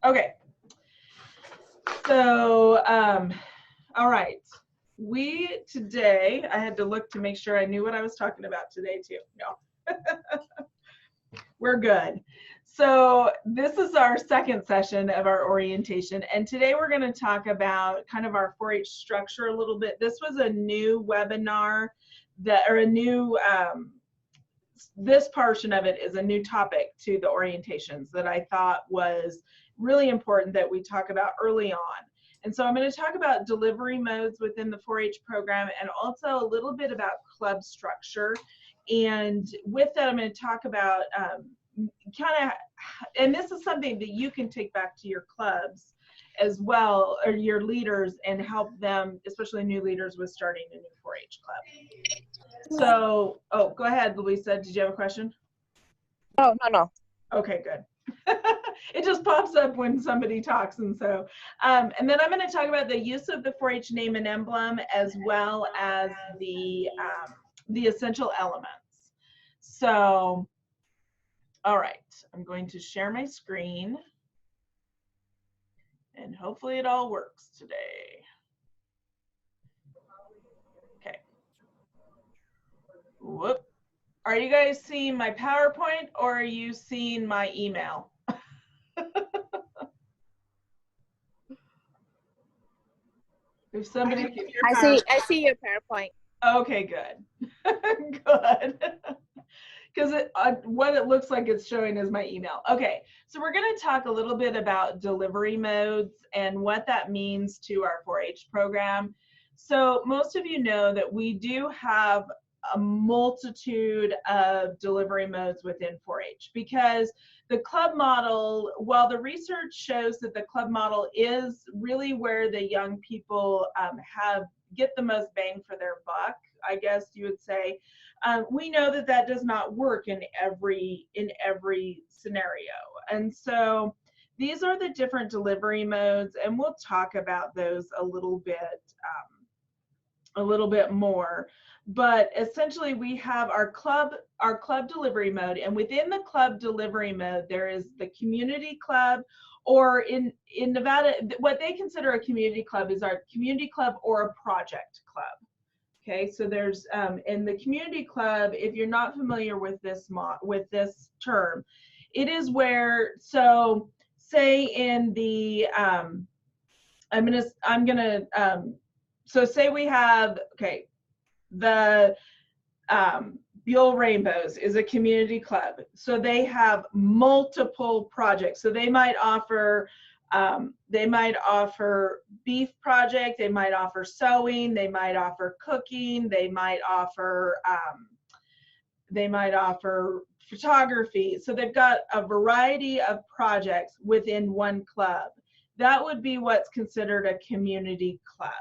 Okay. So, all right. Today, I had to look to make sure I knew what I was talking about today too. No, we're good. So this is our second session of our orientation. And today we're going to talk about kind of our 4-H structure a little bit. This was a new webinar this portion of it is a new topic to the orientations that I thought was really important that we talk about early on. And so I'm going to talk about delivery modes within the 4-H program and also a little bit about club structure. And with that, I'm going to talk about and this is something that you can take back to your clubs as well, or your leaders, and help them, especially new leaders, with starting a new 4-H club. So, oh, go ahead, Louisa. Did you have a question? No. Okay, good. It just pops up when somebody talks, and so, and then I'm going to talk about the use of the 4-H name and emblem, as well as the essential elements. So, all right, I'm going to share my screen, and hopefully it all works today. Okay. Whoop. Are you guys seeing my PowerPoint, or are you seeing my email? If somebody, I see your PowerPoint. Okay, good. Good. Because what it looks like it's showing is my email. Okay, so we're going to talk a little bit about delivery modes and what that means to our 4-H program. So most of you know that we do have a multitude of delivery modes within 4-H, because the club model, while the research shows that the club model is really where the young people get the most bang for their buck, I guess you would say, we know that that does not work in every scenario. And so these are the different delivery modes, and we'll talk about those a little bit more. But essentially, we have our club delivery mode, and within the club delivery mode, there is the community club, or in Nevada, what they consider a community club is our community club or a project club. Okay, so there's in the community club, if you're not familiar with this term, it is where, so say in the so say we have, okay, the Buell Rainbows is a community club, so they have multiple projects. So they might offer beef project, they might offer sewing, they might offer cooking, they might offer photography. So they've got a variety of projects within one club. That would be what's considered a community club.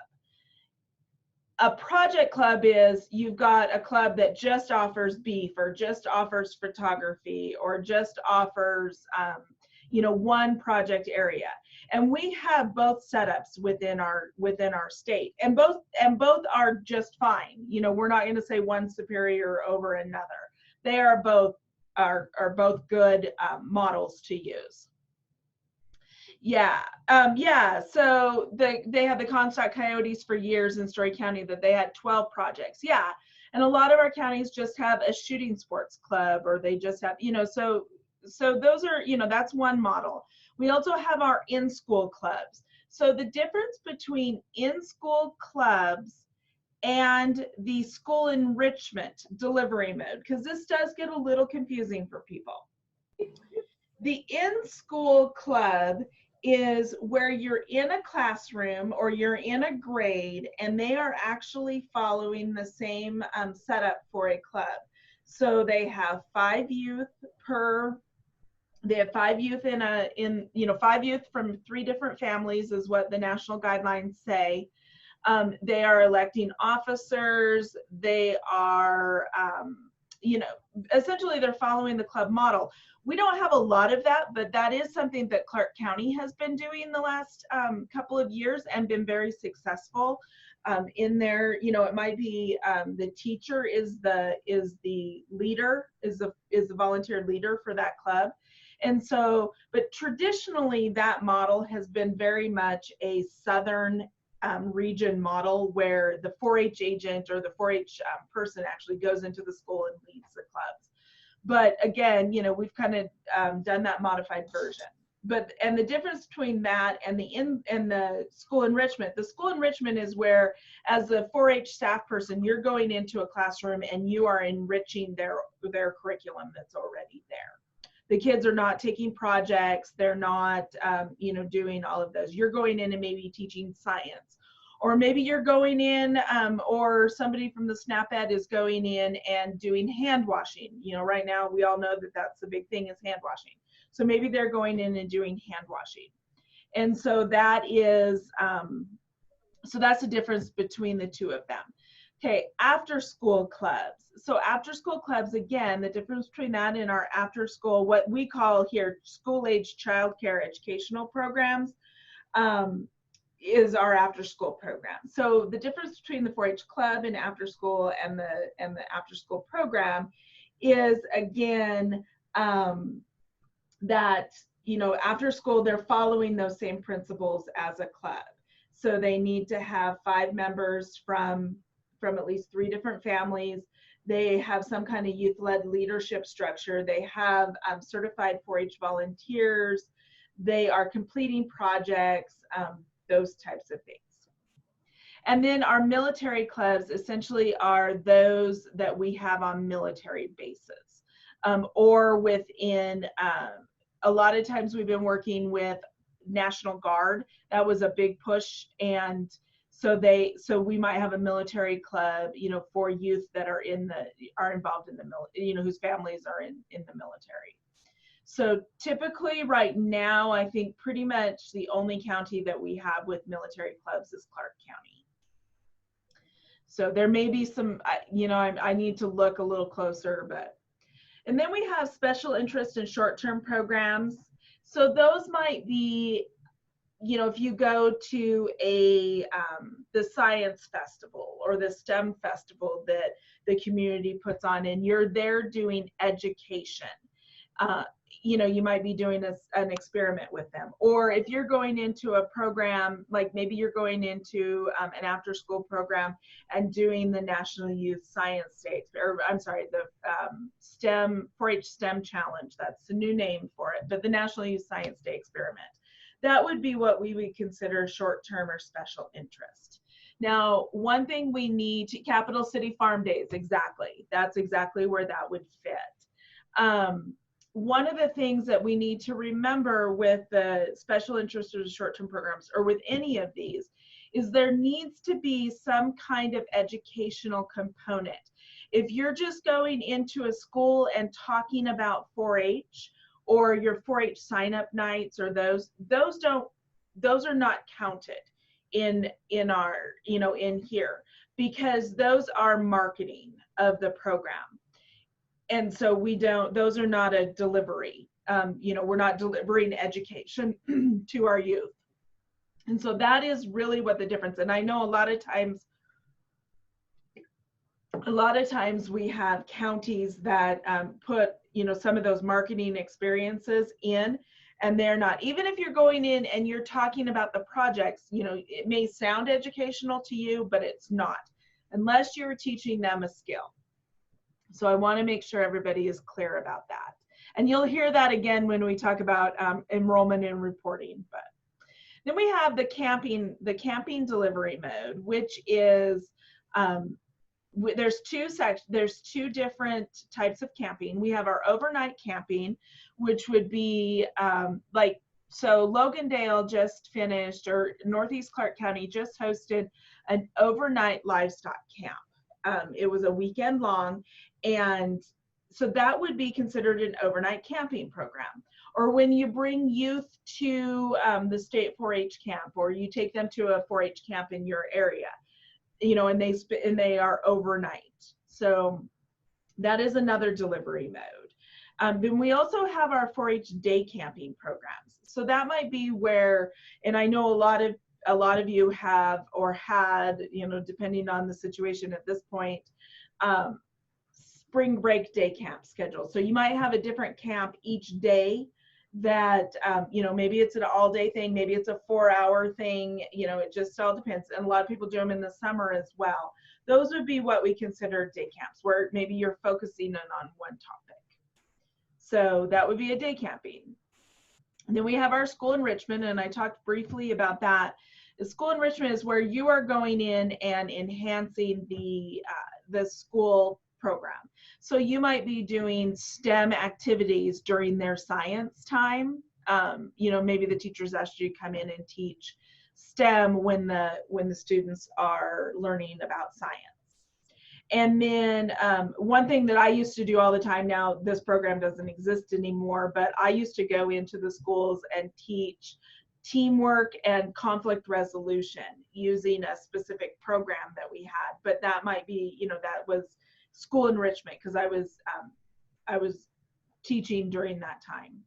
A project club is, you've got a club that just offers beef, or just offers photography, or just offers one project area. And we have both setups within our state, and both are just fine. We're not going to say one superior over another. They are both good models to use. Yeah, so they have the Comstock Coyotes for years in Story County, that they had 12 projects. Yeah, and a lot of our counties just have a shooting sports club, or they just have, so those are, that's one model. We also have our in-school clubs. So the difference between in-school clubs and the school enrichment delivery mode, because this does get a little confusing for people. The in-school club is where you're in a classroom or you're in a grade, and they are actually following the same setup for a club. So they have 5 youth five youth from 3 different families is what the national guidelines say. They are electing officers. They are, essentially they're following the club model. We don't have a lot of that, but that is something that Clark County has been doing the last couple of years and been very successful. In there, it might be the teacher is the leader, is the volunteer leader for that club. And so, but traditionally that model has been very much a Southern region model where the 4-H agent or the 4-H person actually goes into the school and leads the clubs. But again, you know, we've kind of done that modified version. But, and the difference between that and the school enrichment, the school enrichment is where, as a 4-H staff person, you're going into a classroom and you are enriching their curriculum that's already there. The kids are not taking projects, they're not, you know, doing all of those. You're going in and maybe teaching science, or maybe you're going in, or somebody from the SNAP Ed is going in and doing hand washing. You know, right now we all know that that's the big thing is hand washing. So maybe they're going in and doing hand washing. And so that is, so that's the difference between the two of them. Okay, after school clubs. So after school clubs, again, the difference between that and our after school, what we call here school age childcare educational programs, is our after school program. So the difference between the 4-H club and after school and the after school program is, again, that, you know, after school they're following those same principles as a club. So they need to have 5 members from at least 3 different families. They have some kind of youth-led leadership structure. They have certified 4-H volunteers. They are completing projects, those types of things. And then our military clubs essentially are those that we have on military bases, or within, a lot of times we've been working with National Guard. That was a big push, and so we might have a military club, you know, for youth that are involved in the military, you know, whose families are in the military. So typically right now, I think pretty much the only county that we have with military clubs is Clark County. So there may be some, you know, I need to look a little closer, but, and then we have special interest and short-term programs. So those might be, you know, if you go to the science festival or the STEM festival that the community puts on, and you're there doing education, you know, you might be doing an experiment with them. Or if you're going into a program, like maybe you're going into an after school program and doing the National Youth Science Day, or I'm sorry, the STEM, 4-H STEM Challenge, that's the new name for it, but the National Youth Science Day experiment. That would be what we would consider short-term or special interest. Now, one thing we need to, Capital City Farm Days, exactly. That's exactly where that would fit. One of the things that we need to remember with the special interest or short-term programs, or with any of these, is there needs to be some kind of educational component. If you're just going into a school and talking about 4-H, or your 4-H sign-up nights, or those are not counted in our, you know, in here, because those are marketing of the program. And so we don't, those are not a delivery. You know, we're not delivering education to our youth. And so that is really what the difference. And I know a lot of times we have counties that put, you know, some of those marketing experiences in, and they're not. Even if you're going in and you're talking about the projects, you know, it may sound educational to you, but it's not, unless you're teaching them a skill. So I want to make sure everybody is clear about that. And you'll hear that again when we talk about enrollment and reporting. But then we have the camping delivery mode, which is, there's two different types of camping. We have our overnight camping, which would be so Logandale just finished, or Northeast Clark County just hosted an overnight livestock camp. It was a weekend long, and so that would be considered an overnight camping program. Or when you bring youth to the state 4-H camp, or you take them to a 4-H camp in your area, you know, and they are overnight. So that is another delivery mode. Then we also have our 4-H day camping programs. So that might be where, and I know a lot of you have or had, you know, depending on the situation at this point, spring break day camp schedule. So you might have a different camp each day that, you know, maybe it's an all-day thing, maybe it's a 4-hour thing, you know, it just all depends. And a lot of people do them in the summer as well. Those would be what we consider day camps, where maybe you're focusing in on one topic. So that would be a day camping. And then we have our school enrichment, and I talked briefly about that. The school enrichment is where you are going in and enhancing the school program. So you might be doing STEM activities during their science time. You know, maybe the teachers asked you to come in and teach STEM when the students are learning about science. And then one thing that I used to do all the time, now this program doesn't exist anymore, but I used to go into the schools and teach teamwork and conflict resolution using a specific program that we had. But that might be, you know, that was school enrichment, because I was teaching during that time.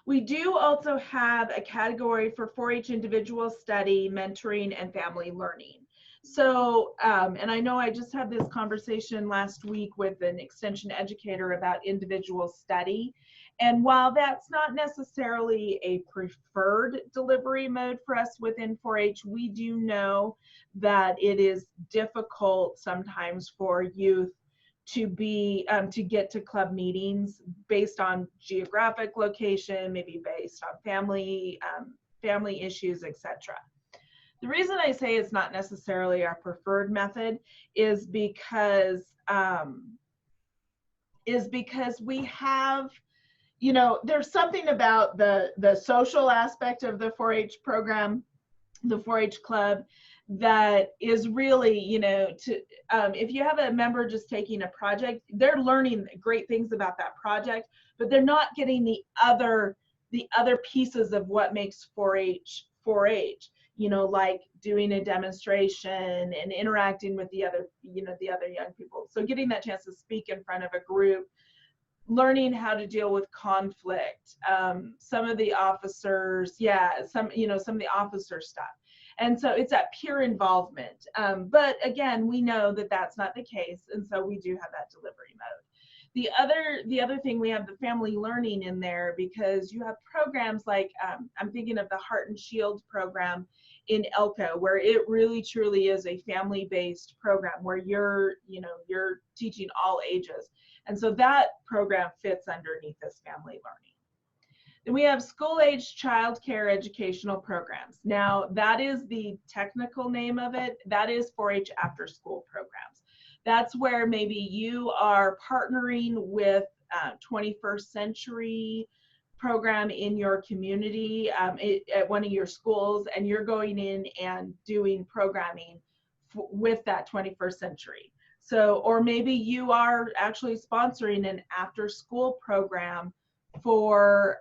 We do also have a category for 4-H individual study, mentoring, and family learning. So, and I know I just had this conversation last week with an extension educator about individual study. And while that's not necessarily a preferred delivery mode for us within 4-H, we do know that it is difficult sometimes for youth to be to get to club meetings based on geographic location, maybe based on family issues, etc. The reason I say it's not necessarily our preferred method is because we have, you know, there's something about the social aspect of the 4-H program, the 4-H club, that is really, you know, to if you have a member just taking a project, they're learning great things about that project, but they're not getting the other pieces of what makes 4-H 4-H. You know, like doing a demonstration and interacting with the other, you know, the other young people. So getting that chance to speak in front of a group, learning how to deal with conflict, some of the officers, some of the officer stuff. And so it's that peer involvement. But again, we know that that's not the case. And so we do have that delivery mode. The other thing, we have the family learning in there, because you have programs like, I'm thinking of the Heart and Shield program in Elko, where it really truly is a family-based program where you're teaching all ages. And so that program fits underneath this family learning. Then we have school-age child care educational programs. Now, that is the technical name of it. That is 4-H after-school programs. That's where maybe you are partnering with 21st Century program in your community at one of your schools, and you're going in and doing programming with that 21st Century. So, or maybe you are actually sponsoring an after-school program for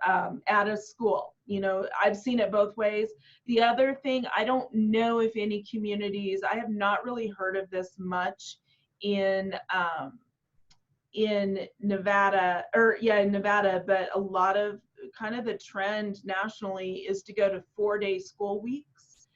at a school. You know, I've seen it both ways. The other thing, I don't know if any communities, I have not really heard of this much in Nevada, in Nevada, but a lot of kind of the trend nationally is to go to 4-day school weeks,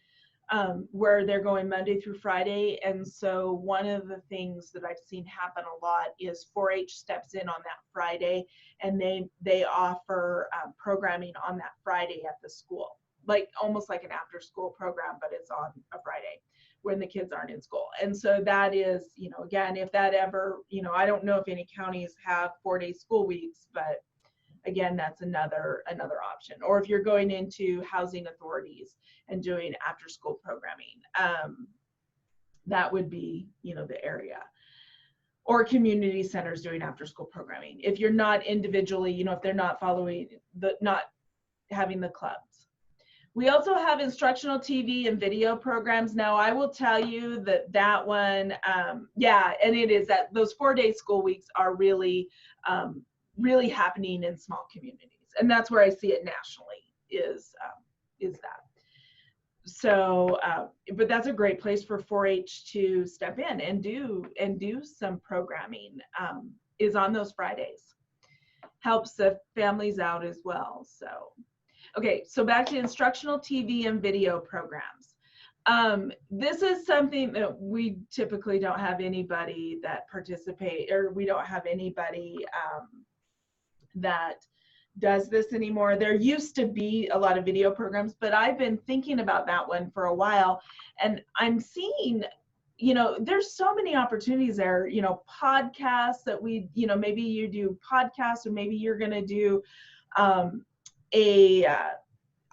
where they're going Monday through Friday. And so one of the things that I've seen happen a lot is 4-H steps in on that Friday, and they offer programming on that Friday at the school, like almost like an after school program, but it's on a Friday when the kids aren't in school. And so that is, you know, again, if that ever, you know, I don't know if any counties have 4-day school weeks, but again, that's another option. Or if you're going into housing authorities and doing after school programming, that would be, you know, the area. Or community centers doing after school programming. If you're not individually, you know, if they're not following not having the clubs. We also have instructional TV and video programs. Now, I will tell you that one, and it is that those 4-day school weeks are really, really happening in small communities, and that's where I see it nationally is that. So, but that's a great place for 4-H to step in and do some programming. Is on those Fridays, helps the families out as well. So. Okay, so back to instructional TV and video programs. This is something that we typically don't have anybody that participate, or we don't have anybody that does this anymore. There used to be a lot of video programs, but I've been thinking about that one for a while, and I'm seeing, there's so many opportunities there, podcasts that maybe you do podcasts, or maybe you're going to do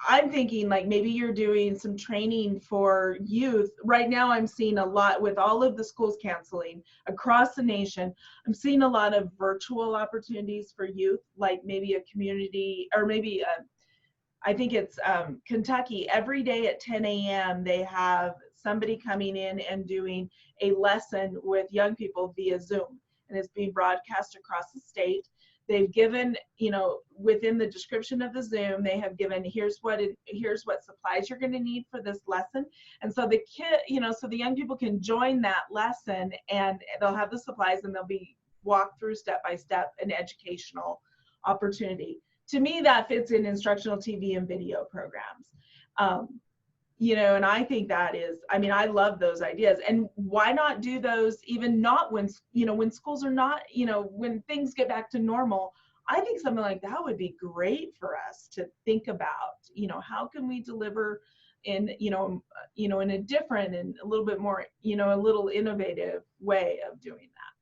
I'm thinking like maybe you're doing some training for youth. Right now I'm seeing a lot with all of the schools canceling across the nation. I'm seeing a lot of virtual opportunities for youth, like maybe a community, or maybe I think it's Kentucky. Every day at 10 a.m. they have somebody coming in and doing a lesson with young people via Zoom, and it's being broadcast across the state. They've given, within the description of the Zoom, they have given, here's what supplies you're going to need for this lesson. And so the so the young people can join that lesson, and they'll have the supplies, and they'll be walked through step by step an educational opportunity. To me, that fits in instructional TV and video programs. And I think that is, I love those ideas. And why not do those even not when schools are not, when things get back to normal? I think something like that would be great for us to think about, how can we deliver in, in a different and a little bit more, a little innovative way of doing that.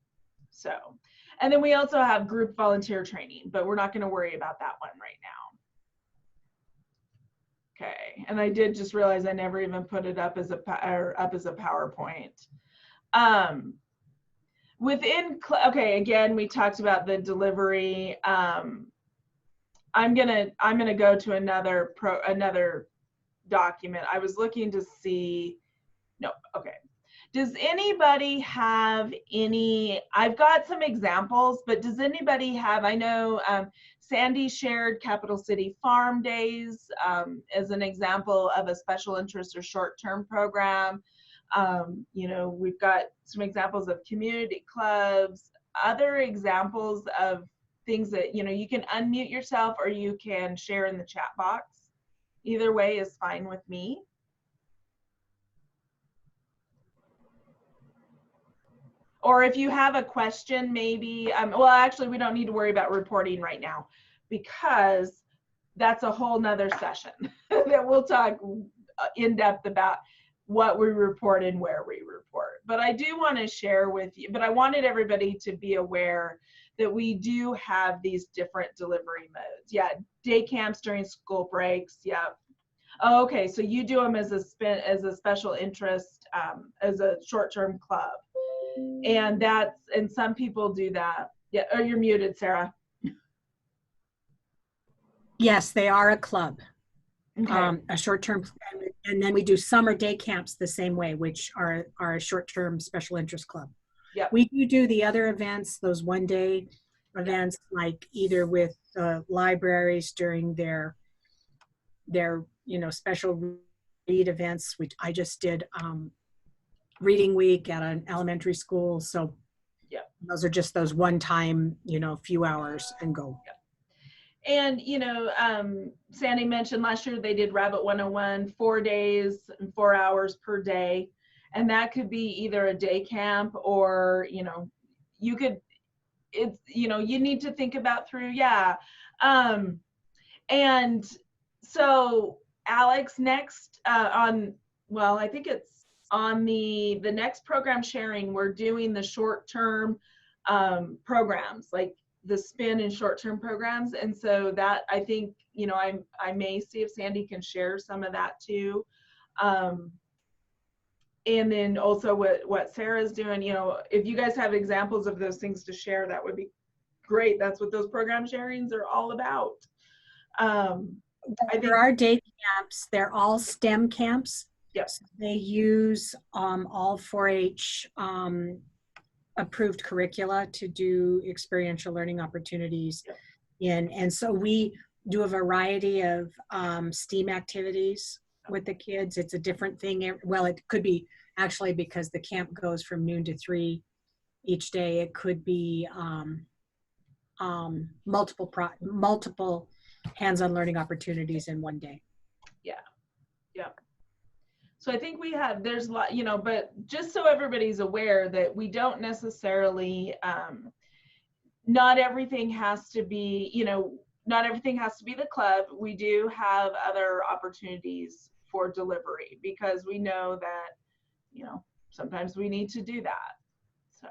So, and then we also have group volunteer training, but we're not going to worry about that one right now. Okay, and I did just realize I never even put it up as a PowerPoint. Okay, again, we talked about the delivery. I'm gonna go to another document. I was looking to see. No, okay. Does anybody have any? I've got some examples, but does anybody have? I know. Sandy shared Capital City Farm Days as an example of a special interest or short-term program. We've got some examples of community clubs, other examples of things that, you can unmute yourself or you can share in the chat box. Either way is fine with me. Or if you have a question, maybe, well, actually, we don't need to worry about reporting right now, because that's a whole nother session that we'll talk in depth about what we report and where we report. But I do want to share with you, but I wanted everybody to be aware that we do have these different delivery modes. Yeah, day camps during school breaks. Yeah. Oh, okay, so you do them as a special interest, as a short-term club. And some people do that. Yeah, oh, you're muted, Sarah. Yes, they are a club, Okay. a short-term, and then we do summer day camps the same way, which are a short-term special interest club. Yep. We do the other events, those one-day events, like either with libraries during their special read events, which I just did reading week at an elementary school. So yeah, those are just those one-time, few hours and go. Yeah. And, Sandy mentioned last year they did Rabbit 101, 4 days and 4 hours per day. And that could be either a day camp or, you could, it's, you need to think about through, yeah. And so Alex, next I think it's on the next program sharing, we're doing the short-term programs, like the spin and short-term programs. And so that, I think, I may see if Sandy can share some of that too. And then also what Sarah's doing, if you guys have examples of those things to share, that would be great. That's what those program sharings are all about. I think there are day camps. They're all STEM camps. Yes. They use all 4-H approved curricula to do experiential learning opportunities. Yep. And so we do a variety of STEAM activities with the kids. It's a different thing. Well, it could be actually, because the camp goes from noon to 3 each day. It could be multiple hands-on learning opportunities in one day. Yeah. Yeah. So I think there's a lot, but just so everybody's aware that we don't necessarily, not everything has to be, not everything has to be the club. We do have other opportunities for delivery because we know that, you know, sometimes we need to do that. So,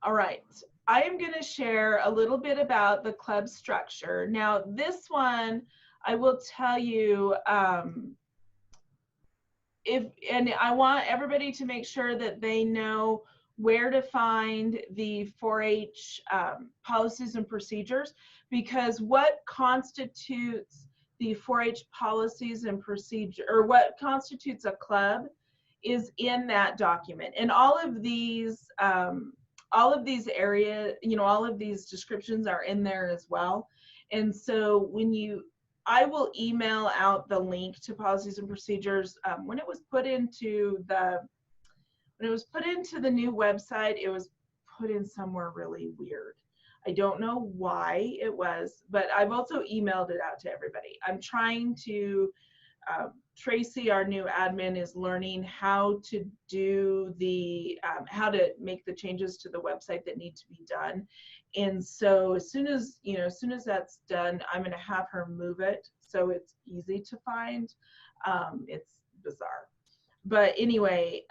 all right. I am going to share a little bit about the club structure. Now, this one, I will tell you, and I want everybody to make sure that they know where to find the 4-H policies and procedures, because what constitutes the 4-H policies and procedure, or what constitutes a club, is in that document. And all of these areas, you know, all of these descriptions are in there as well. And so I will email out the link to policies and procedures. When it was put into the new website, it was put in somewhere really weird. I don't know why it was, but I've also emailed it out to everybody. I'm trying to, Tracy, our new admin, is learning how to do how to make the changes to the website that need to be done. And so as soon as that's done, I'm going to have her move it so it's easy to find. It's bizarre, but anyway,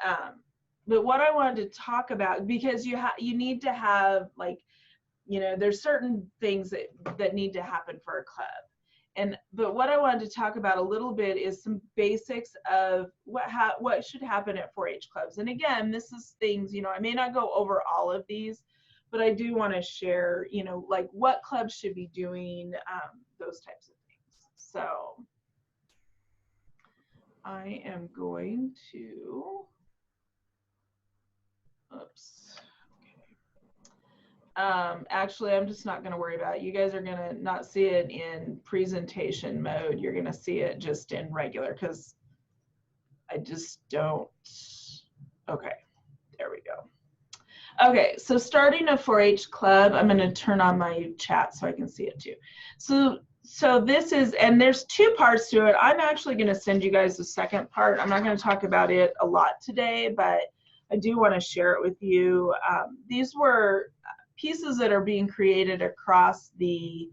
but what I wanted to talk about, because you need to have, like, you know, there's certain things that need to happen for a club. But what I wanted to talk about a little bit is some basics of what should happen at 4-H clubs. And again, this is things, you know, I may not go over all of these, but I do want to share, you know, like what clubs should be doing, those types of things. So I am going to, oops. Actually, I'm just not going to worry about it. You guys are going to not see it in presentation mode. You're going to see it just in regular, because I just don't. Okay, there we go. Okay, so starting a 4-H club, I'm going to turn on my chat so I can see it too. So this is, and there's two parts to it. I'm actually going to send you guys the second part. I'm not going to talk about it a lot today, but I do want to share it with you. These were pieces that are being created across the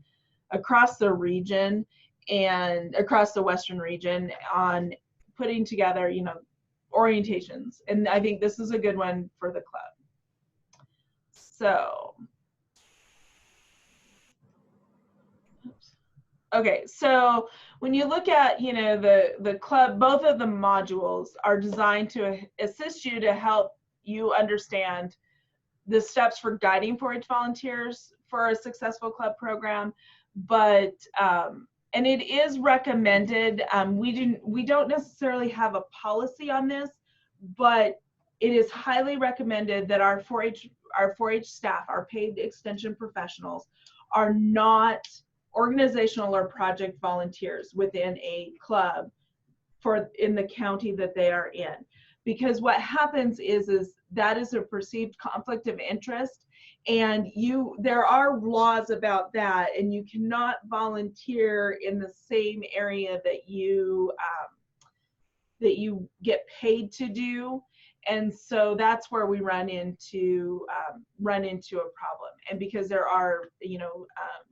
region and across the Western region on putting together, you know, orientations. And I think this is a good one for the club. So, okay, so when you look at, you know, the club, both of the modules are designed to assist you to help you understand the steps for guiding 4-H volunteers for a successful club program. But and it is recommended, we don't necessarily have a policy on this, but it is highly recommended that our 4-H staff, our paid extension professionals, are not organizational or project volunteers within a club in the county that they are in. Because what happens is that is a perceived conflict of interest, and there are laws about that, and you cannot volunteer in the same area that you get paid to do. And so that's where we run into a problem. And because there are, you know,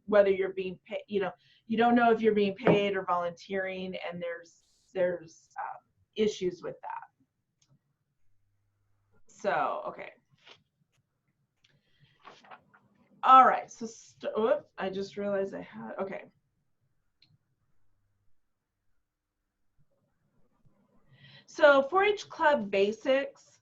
whether you're being paid, you know, you don't know if you're being paid or volunteering, and there's issues with that. So, okay. All right, so, I just realized I had, okay. So 4-H club basics.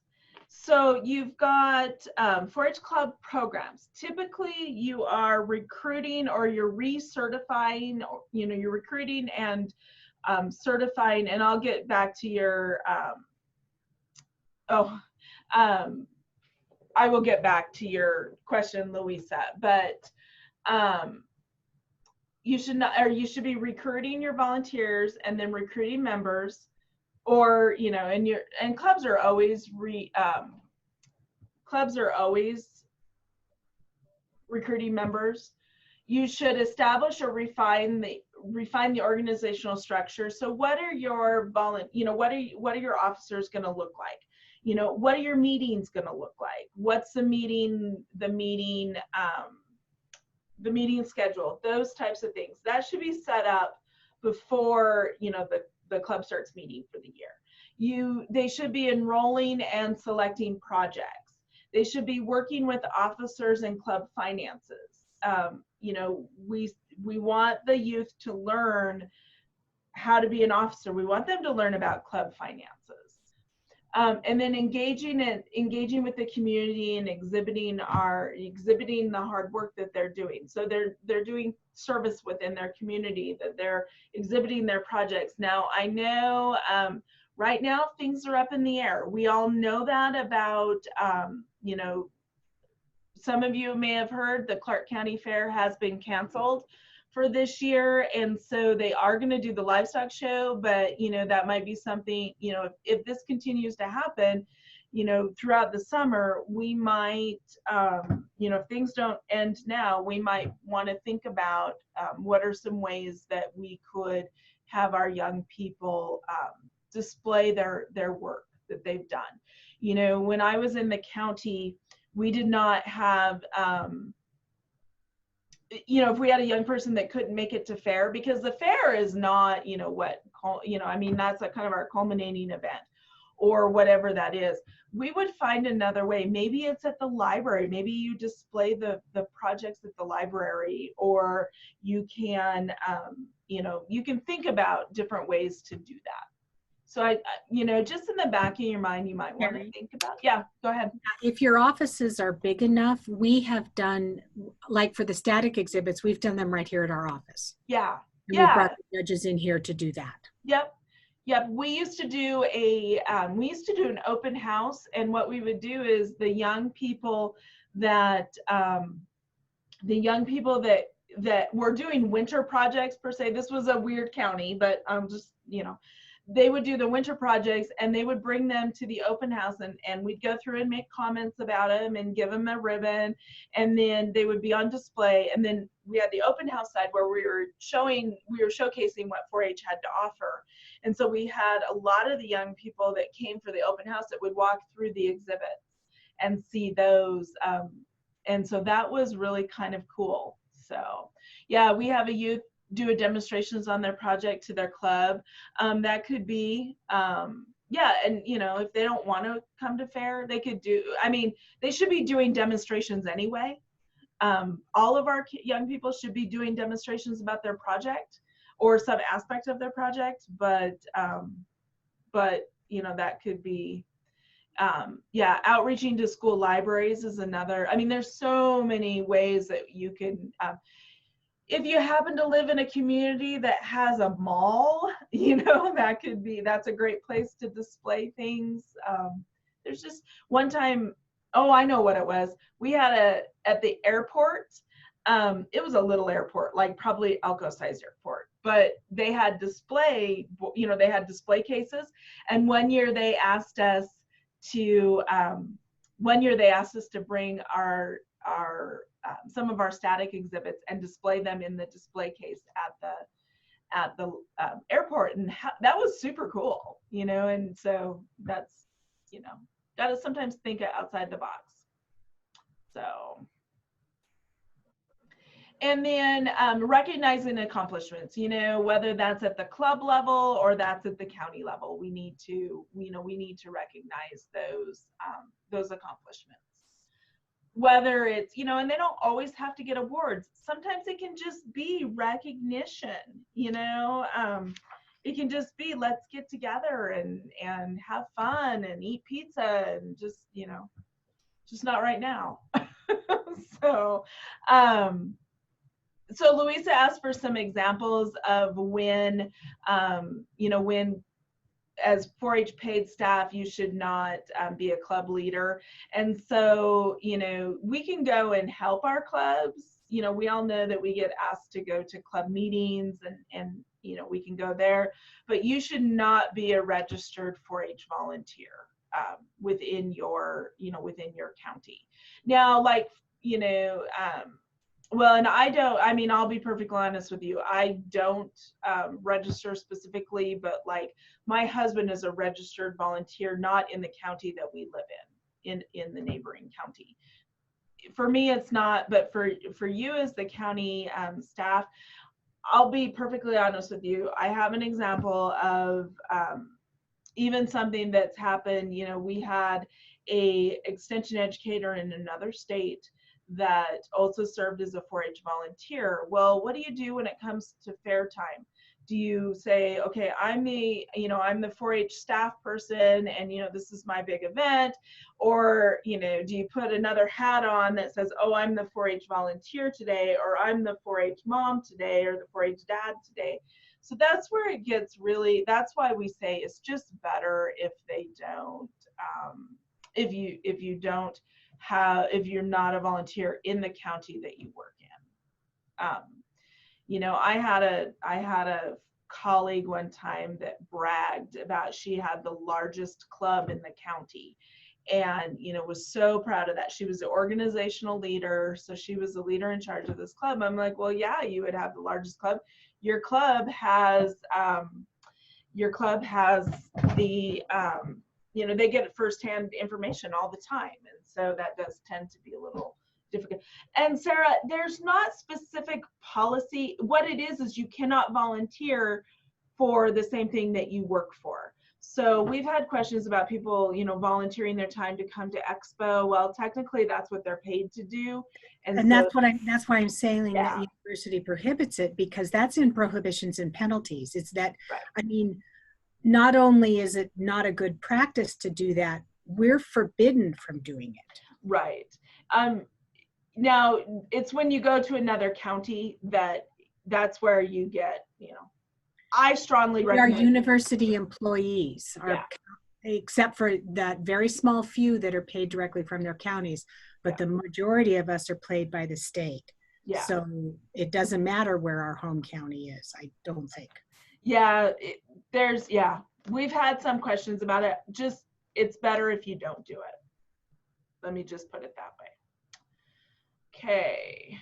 So you've got 4-H club programs. Typically you are recruiting, or you're recertifying, you know, you're recruiting and certifying, and I'll get back to your, I will get back to your question, Louisa, but you should be recruiting your volunteers and then recruiting members, or, you know, and clubs are always recruiting members. You should establish or refine the organizational structure. So what are your what are your officers going to look like? You know, what are your meetings going to look like? What's the meeting the meeting schedule, those types of things. That should be set up before, you know, the club starts meeting for the year. They should be enrolling and selecting projects. They should be working with officers and club finances. You know, we want the youth to learn how to be an officer. We want them to learn about club finances. And then engaging with the community and exhibiting the hard work that they're doing. So they're doing service within their community, that they're exhibiting their projects. Now, I know right now things are up in the air. We all know that about, you know, some of you may have heard the Clark County Fair has been canceled for this year, and so they are going to do the livestock show, but you know, that might be something, you know, if this continues to happen, you know, throughout the summer, we might, you know, if things don't end now, we might want to think about what are some ways that we could have our young people display their work that they've done. You know, when I was in the county, we did not have, you know, if we had a young person that couldn't make it to fair, because the fair is not, you know, I mean, that's a kind of our culminating event or whatever that is. We would find another way. Maybe it's at the library. Maybe you display the projects at the library, or you can, you know, you can think about different ways to do that. So I, you know, just in the back of your mind, you might want to think about, yeah, go ahead. If your offices are big enough, we have done, like for the static exhibits, we've done them right here at our office. Yeah. And yeah. we brought the judges in here to do that. Yep. Yep. We used to do an open house, and what we would do is the young people that were doing winter projects per se. This was a weird county, but just, you know, they would do the winter projects and they would bring them to the open house, and we'd go through and make comments about them and give them a ribbon, and then they would be on display. And then we had the open house side where we were showcasing what 4-H had to offer. And so we had a lot of the young people that came for the open house that would walk through the exhibits and see those. And so that was really kind of cool. So yeah, we have a youth do a demonstrations on their project to their club. That could be, yeah, and you know, if they don't want to come to fair, they could do, I mean, they should be doing demonstrations anyway. All of our young people should be doing demonstrations about their project or some aspect of their project, but you know, that could be, yeah, outreaching to school libraries is another. I mean, there's so many ways that you can, if you happen to live in a community that has a mall, you know, that's a great place to display things. There's just one time, oh, I know what it was. We had at the airport, it was a little airport, like probably Elko-sized airport, but they had display, you know, they had display cases. And one year they asked us to bring some of our static exhibits and display them in the display case at the airport, and that was super cool, you know. And so that's, you know, got to sometimes think outside the box. So, and then recognizing accomplishments, you know, whether that's at the club level or that's at the county level, we need to recognize those accomplishments. Whether it's, you know, and they don't always have to get awards. Sometimes it can just be recognition, you know. It can just be, let's get together and have fun and eat pizza and just, you know, just not right now. So Louisa asked for some examples of when, you know, when as 4-H paid staff, you should not be a club leader. And so, you know, we can go and help our clubs. You know, we all know that we get asked to go to club meetings and you know, we can go there, but you should not be a registered 4-H volunteer within your, you know, within your county. Now, like, you know, well, and I mean, I'll be perfectly honest with you. I don't register specifically, but like my husband is a registered volunteer, not in the county that we live in the neighboring county. for me, it's not, but for you as the county staff, I'll be perfectly honest with you. I have an example of even something that's happened. You know, we had a extension educator in another state that also served as a 4-H volunteer. Well, what do you do when it comes to fair time? Do you say, okay, I'm the 4-H staff person, and this is my big event? Or do you put another hat on that says, oh, I'm the 4-H volunteer today, or I'm the 4-H mom today, or the 4-H dad today? So that's where it gets really, that's why we say it's just better if they don't, if you're not a volunteer in the county that you work in. I had a colleague one time that bragged about she had the largest club in the county, and was so proud of that. She was the organizational leader, so she was the leader in charge of this club. I'm like, well, yeah, you would have the largest club. Your club has the they get firsthand information all the time, and so that does tend to be a little difficult. And Sarah, there's not specific policy. What it is you cannot volunteer for the same thing that you work for. So we've had questions about people, volunteering their time to come to Expo. Well, technically that's what they're paid to do. And so, that's why I'm saying yeah, that university prohibits it, because that's in prohibitions and penalties. It's that, right. I mean, not only is it not a good practice to do that, we're forbidden from doing it. Right. Now it's when you go to another county that's where you get, I strongly recommend. Our university employees are, yeah, except for that very small few that are paid directly from their counties, but the majority of us are paid by the state. Yeah. So it doesn't matter where our home county is, I don't think. Yeah, we've had some questions about it. Just, it's better if you don't do it. Let me just put it that way. Okay.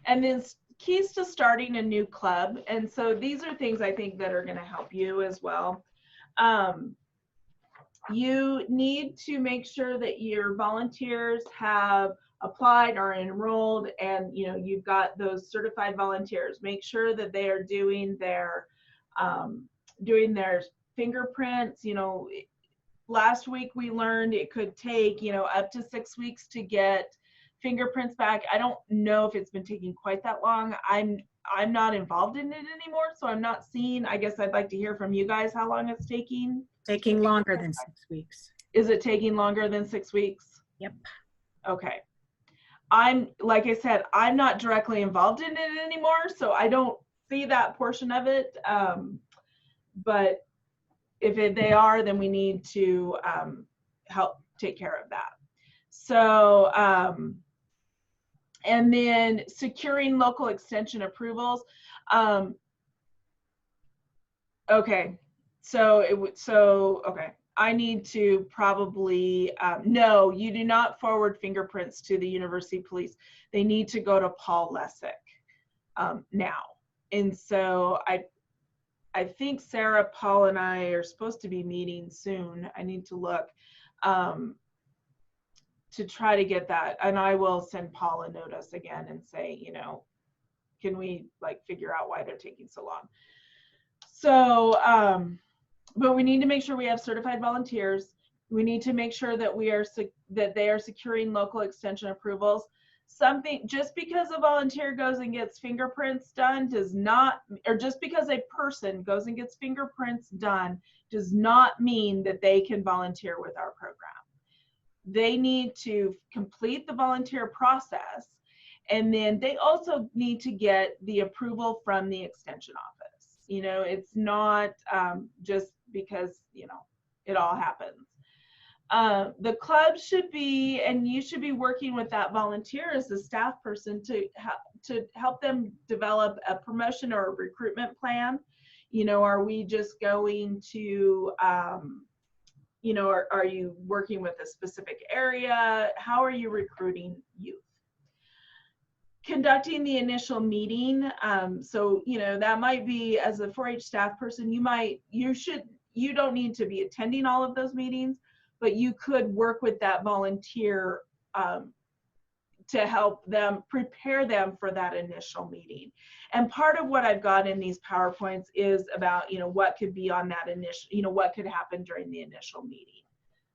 And then keys to starting a new club. And so these are things I think that are going to help you as well. You need to make sure that your volunteers have applied or enrolled, and you've got those certified volunteers. Make sure that they are doing their fingerprints. Last week we learned it could take up to 6 weeks to get fingerprints back. I don't know if it's been taking quite that long. I'm not involved in it anymore, so I'm not seeing. I guess I'd like to hear from you guys how long it's taking. Taking longer than 6 weeks. Is it taking longer than 6 weeks? Yep. Okay. Like I said, I'm not directly involved in it anymore, so I don't see that portion of it. But if they are, then we need to help take care of that. So, and then securing local extension approvals. Okay. Okay. I need to probably, no, you do not forward fingerprints to the university police. They need to go to Paul Lessick now. And so I think Sarah, Paul, and I are supposed to be meeting soon. I need to look to try to get that. And I will send Paul a notice again and say, can we figure out why they're taking so long? So, but we need to make sure we have certified volunteers. We need to make sure that they are securing local extension approvals. Just because a volunteer goes and gets fingerprints done does not, or just because a person goes and gets fingerprints done does not mean that they can volunteer with our program. They need to complete the volunteer process, and then they also need to get the approval from the extension office. It's not just because, it all happens. The club should be, and you should be working with that volunteer as a staff person to help them develop a promotion or a recruitment plan. Are we just going to, are you working with a specific area? How are you recruiting youth? Conducting the initial meeting. So, that might be, as a 4-H staff person, you don't need to be attending all of those meetings, but you could work with that volunteer to help them prepare them for that initial meeting. And part of what I've got in these PowerPoints is about, you know, what could be on that initial, you know, what could happen during the initial meeting.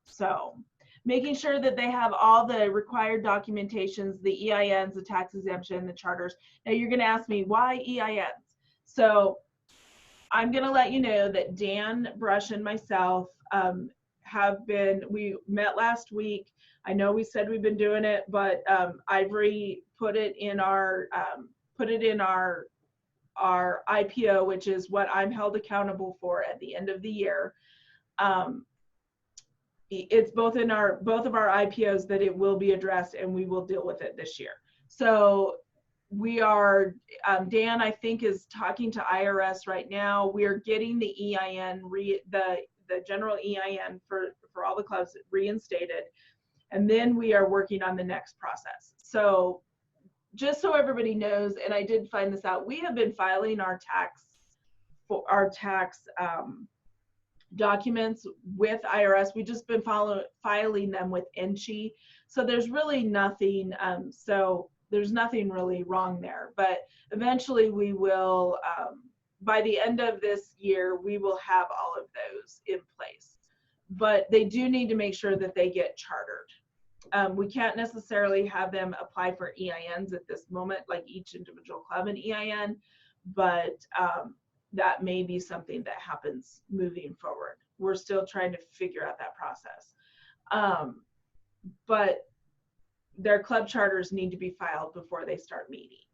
So making sure that they have all the required documentations, the EINs, the tax exemption, the charters. Now you're gonna ask me, why EINs? So I'm gonna let you know that Dan Brush and myself we met last week. I know we said we've been doing it, but Ivory put it in our IPO, which is what I'm held accountable for at the end of the year. It's both of our IPOs that it will be addressed, and we will deal with it this year. So we are, Dan, I think, is talking to IRS right now. We're getting the EIN, the general EIN for all the clubs reinstated. And then we are working on the next process. So just so everybody knows, and I did find this out, we have been filing our tax documents with IRS. We've just been filing them with NCHI. So there's really nothing, there's nothing really wrong there. But eventually we will, by the end of this year, we will have all of those in place. But they do need to make sure that they get chartered. We can't necessarily have them apply for EINs at this moment, like each individual club an EIN, but that may be something that happens moving forward. We're still trying to figure out that process. But their club charters need to be filed before they start meeting.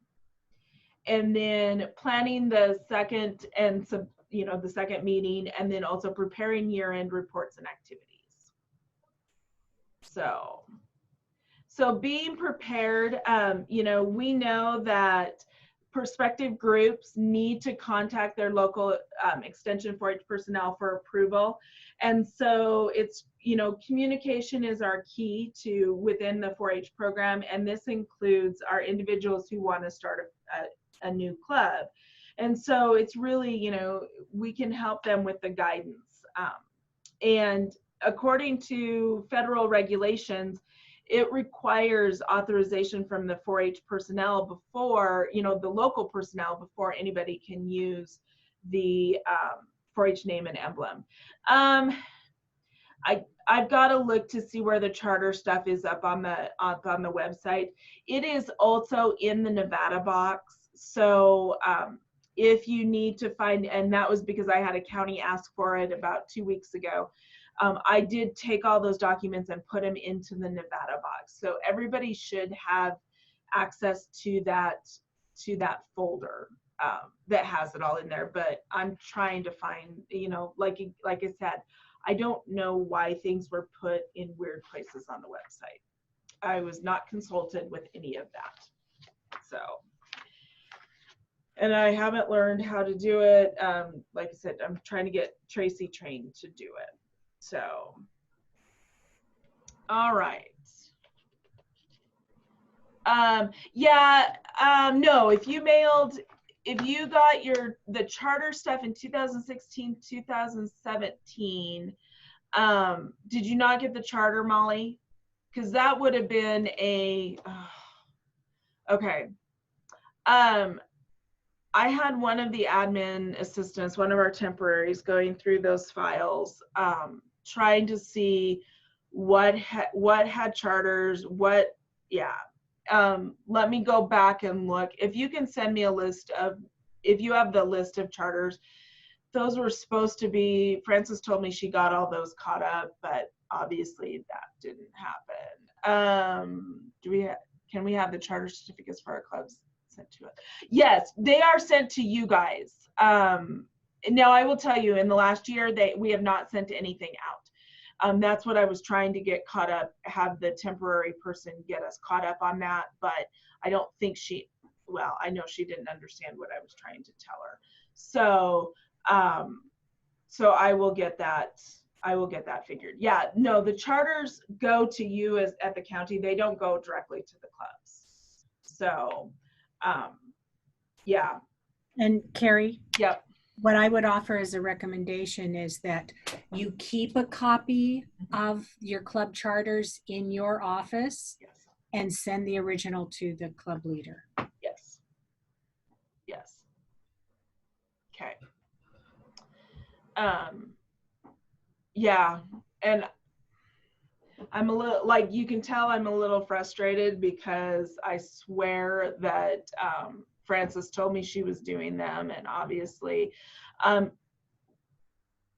And then planning the second the second meeting, and then also preparing year-end reports and activities. So being prepared, you know, we know that prospective groups need to contact their local extension 4-H personnel for approval. And so it's, you know, communication is our key to within the 4-H program. And this includes our individuals who want to start a new club. And so it's really, you know, we can help them with the guidance. And according to federal regulations, it requires authorization from the 4-H personnel before, you know, the local personnel, before anybody can use the 4-H name and emblem. I've got to look to see where the charter stuff is up on the website. It is also in the Nevada box. So if you need to find, and that was because I had a county ask for it about 2 weeks ago. I did take all those documents and put them into the Nevada box. So everybody should have access to that folder that has it all in there. But I'm trying to find, you know, like I said, I don't know why things were put in weird places on the website. I was not consulted with any of that. So, and I haven't learned how to do it. Like I said, I'm trying to get Tracy trained to do it. So, all right. No, if you got the charter stuff in 2016, 2017, did you not get the charter, Molly? Because that would have been okay. I had one of the admin assistants, one of our temporaries, going through those files, trying to see what had charters, let me go back and look. If you can send me a list of, if you have the list of charters, those were supposed to be, Frances told me she got all those caught up, but obviously that didn't happen. Can we have the charter certificates for our clubs sent to us? Yes, they are sent to you guys. Now I will tell you, in the last year, we have not sent anything out. That's what I was trying to get caught up, have the temporary person get us caught up on that, but I don't think I know she didn't understand what I was trying to tell her. So, so I will get that figured. Yeah, no, the charters go to you at the county. They don't go directly to the clubs. So, yeah. And Carrie? Yep. What I would offer as a recommendation is that you keep a copy of your club charters in your office Yes. and send the original to the club leader. Yes. Yes. Okay. Yeah, and I'm a little, like, you can tell I'm a little frustrated because I swear that Frances told me she was doing them, and obviously,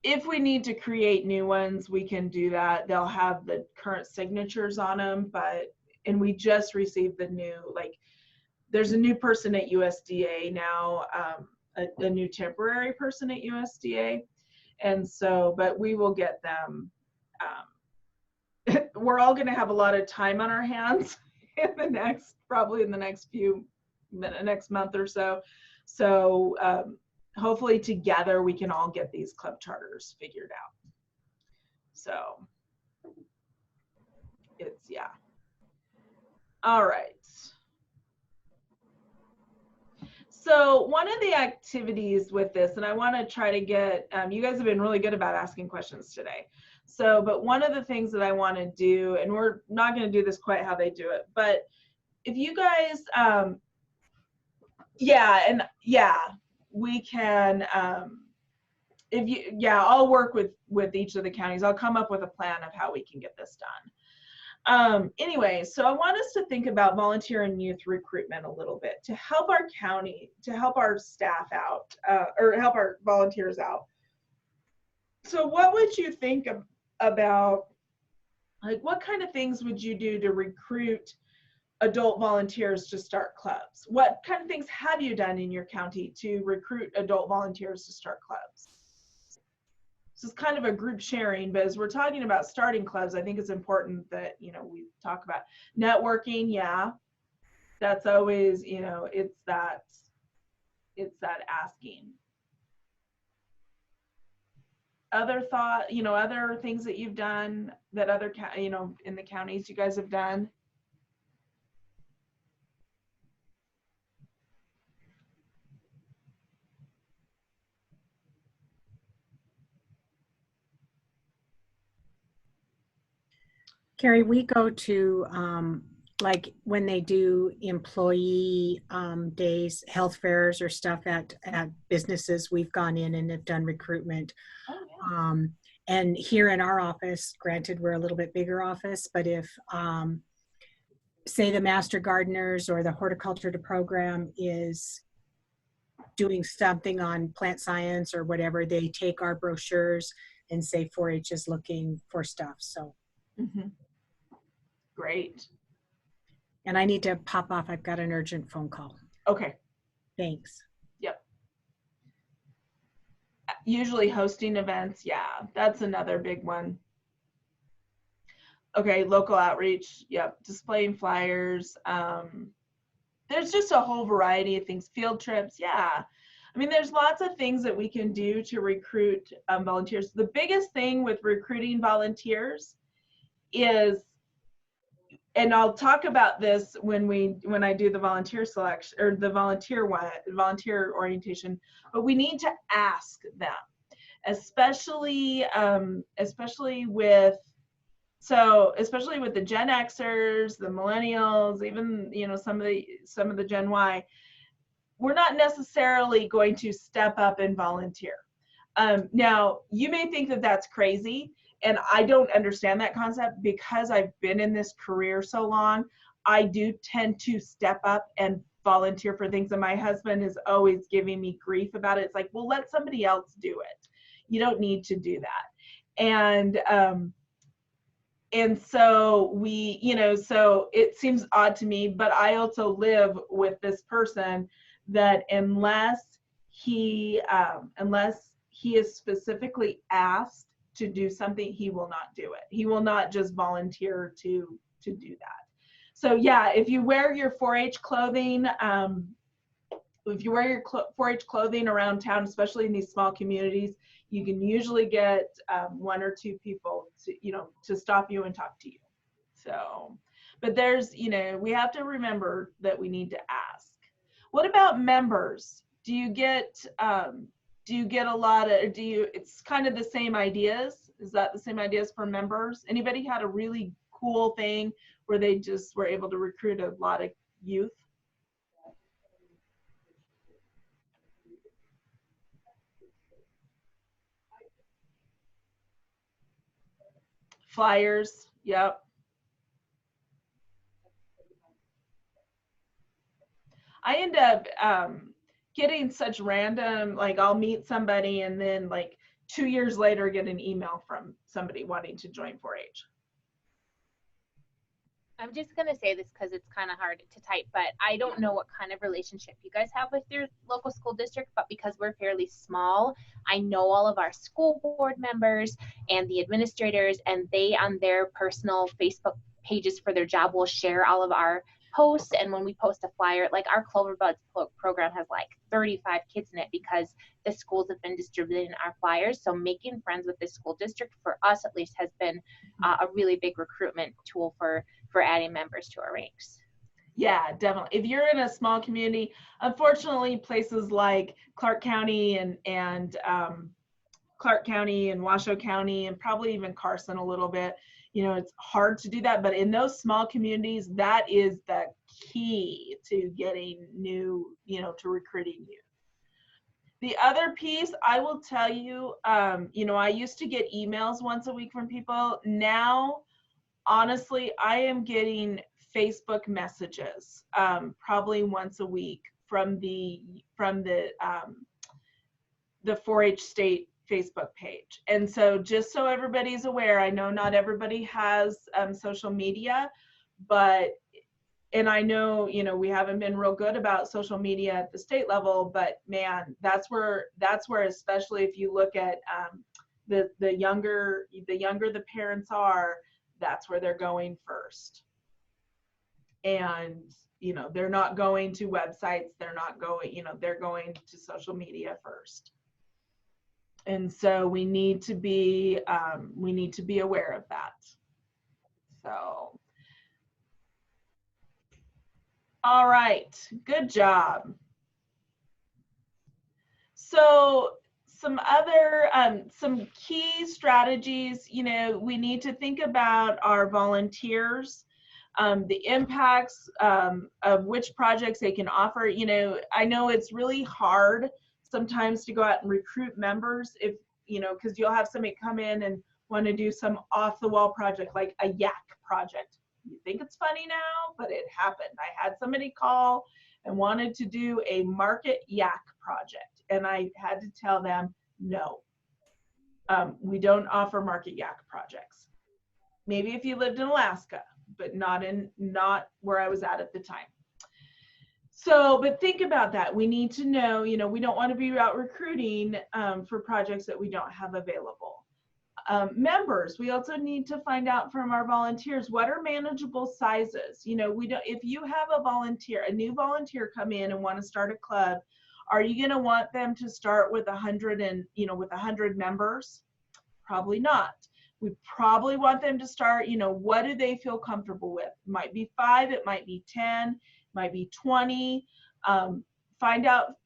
if we need to create new ones, we can do that. They'll have the current signatures on them, and we just received the new, like, there's a new person at USDA now, a new temporary person at USDA. And so, but we will get them. We're all going to have a lot of time on our hands in the next, probably in the next month or so. So hopefully together we can all get these club charters figured out. So it's, yeah. All right. So one of the activities with this, and I want to try to get, you guys have been really good about asking questions today. So, but one of the things that I want to do, and we're not going to do this quite how they do it, but if you guys, we can, I'll work with each of the counties. I'll come up with a plan of how we can get this done. Anyway, so I want us to think about volunteer and youth recruitment a little bit to help our county, to help our staff out, or help our volunteers out. So what would you think about, like, what kind of things would you do to recruit adult volunteers to start clubs? What kind of things have you done in your county to recruit adult volunteers to start clubs? This is kind of a group sharing, but as we're talking about starting clubs, I think it's important that, you know, we talk about networking. Yeah, that's always, you know, it's that asking. Other thought, you know, other things that you've done that other, you know, in the counties you guys have done. Carrie, we go to, like when they do employee days, health fairs or stuff at businesses, we've gone in and have done recruitment. Oh, yeah. And here in our office, granted, we're a little bit bigger office, but if, say the Master Gardeners or the Horticulture program is doing something on plant science or whatever, they take our brochures and say 4-H is looking for stuff. So. Mm-hmm. Great. And I need to pop off. I've got an urgent phone call. Okay. Thanks. Yep. Usually hosting events. Yeah, that's another big one. Okay, local outreach. Yep, displaying flyers. There's just a whole variety of things. Field trips. Yeah. I mean, there's lots of things that we can do to recruit volunteers. The biggest thing with recruiting volunteers is, and I'll talk about this when I do the volunteer selection or the volunteer orientation, but we need to ask them, especially with the Gen Xers, the millennials, even, you know, some of the Gen Y. We're not necessarily going to step up and volunteer. Now, you may think that that's crazy, and I don't understand that concept because I've been in this career so long. I do tend to step up and volunteer for things, and my husband is always giving me grief about it. It's like, well, let somebody else do it. You don't need to do that. And so we, you know, so it seems odd to me, but I also live with this person that unless he is specifically asked to do something, he will not do it. He will not just volunteer to do that. So yeah, if you wear your 4-H clothing, if you wear your 4-H clothing around town, especially in these small communities, you can usually get 1 or 2 people to, you know, to stop you and talk to you. So, but there's, you know, we have to remember that we need to ask. What about members? Do you get Do you get a lot of, it's kind of the same ideas? Is that the same ideas for members? Anybody had a really cool thing where they just were able to recruit a lot of youth? Flyers, yep. I end up getting such random, like I'll meet somebody and then like 2 years later get an email from somebody wanting to join 4-H. I'm just going to say this because it's kind of hard to type, but I don't know what kind of relationship you guys have with your local school district, but because we're fairly small, I know all of our school board members and the administrators, and they on their personal Facebook pages for their job will share all of our posts. And when we post a flyer, like our Clover Buds program has like 35 kids in it because the schools have been distributing our flyers. So making friends with the school district for us at least has been a really big recruitment tool for adding members to our ranks. Yeah, definitely. If you're in a small community, unfortunately, places like Clark County and Washoe County and probably even Carson a little bit, you know, it's hard to do that. But in those small communities, that is the key to getting new, you know, to recruiting youth. The other piece, I will tell you, you know, I used to get emails once a week from people. Now, honestly, I am getting Facebook messages probably once a week from the 4-H state Facebook page. And so just so everybody's aware, I know not everybody has social media, and I know, you know, we haven't been real good about social media at the state level, but man, that's where especially if you look at the younger the parents are, that's where they're going first. And, you know, they're not going to websites, they're not going, you know, they're going to social media first. And so we need to be aware of that. So, all right, good job. So some other, some key strategies, you know, we need to think about our volunteers, the impacts of which projects they can offer. You know, I know it's really hard sometimes to go out and recruit members if, you know, because you'll have somebody come in and want to do some off the wall project like a yak project. You think it's funny now, but it happened. I had somebody call and wanted to do a market yak project, and I had to tell them, no, we don't offer market yak projects. Maybe if you lived in Alaska, but not where I was at the time. So, but think about that. We need to know, you know, we don't want to be out recruiting for projects that we don't have available. Members, we also need to find out from our volunteers, what are manageable sizes? You know, if you have a new volunteer come in and want to start a club, are you going to want them to start with 100 members? Probably not. We probably want them to start, you know, what do they feel comfortable with? It might be 5, it might be 10, it might be 20. Find out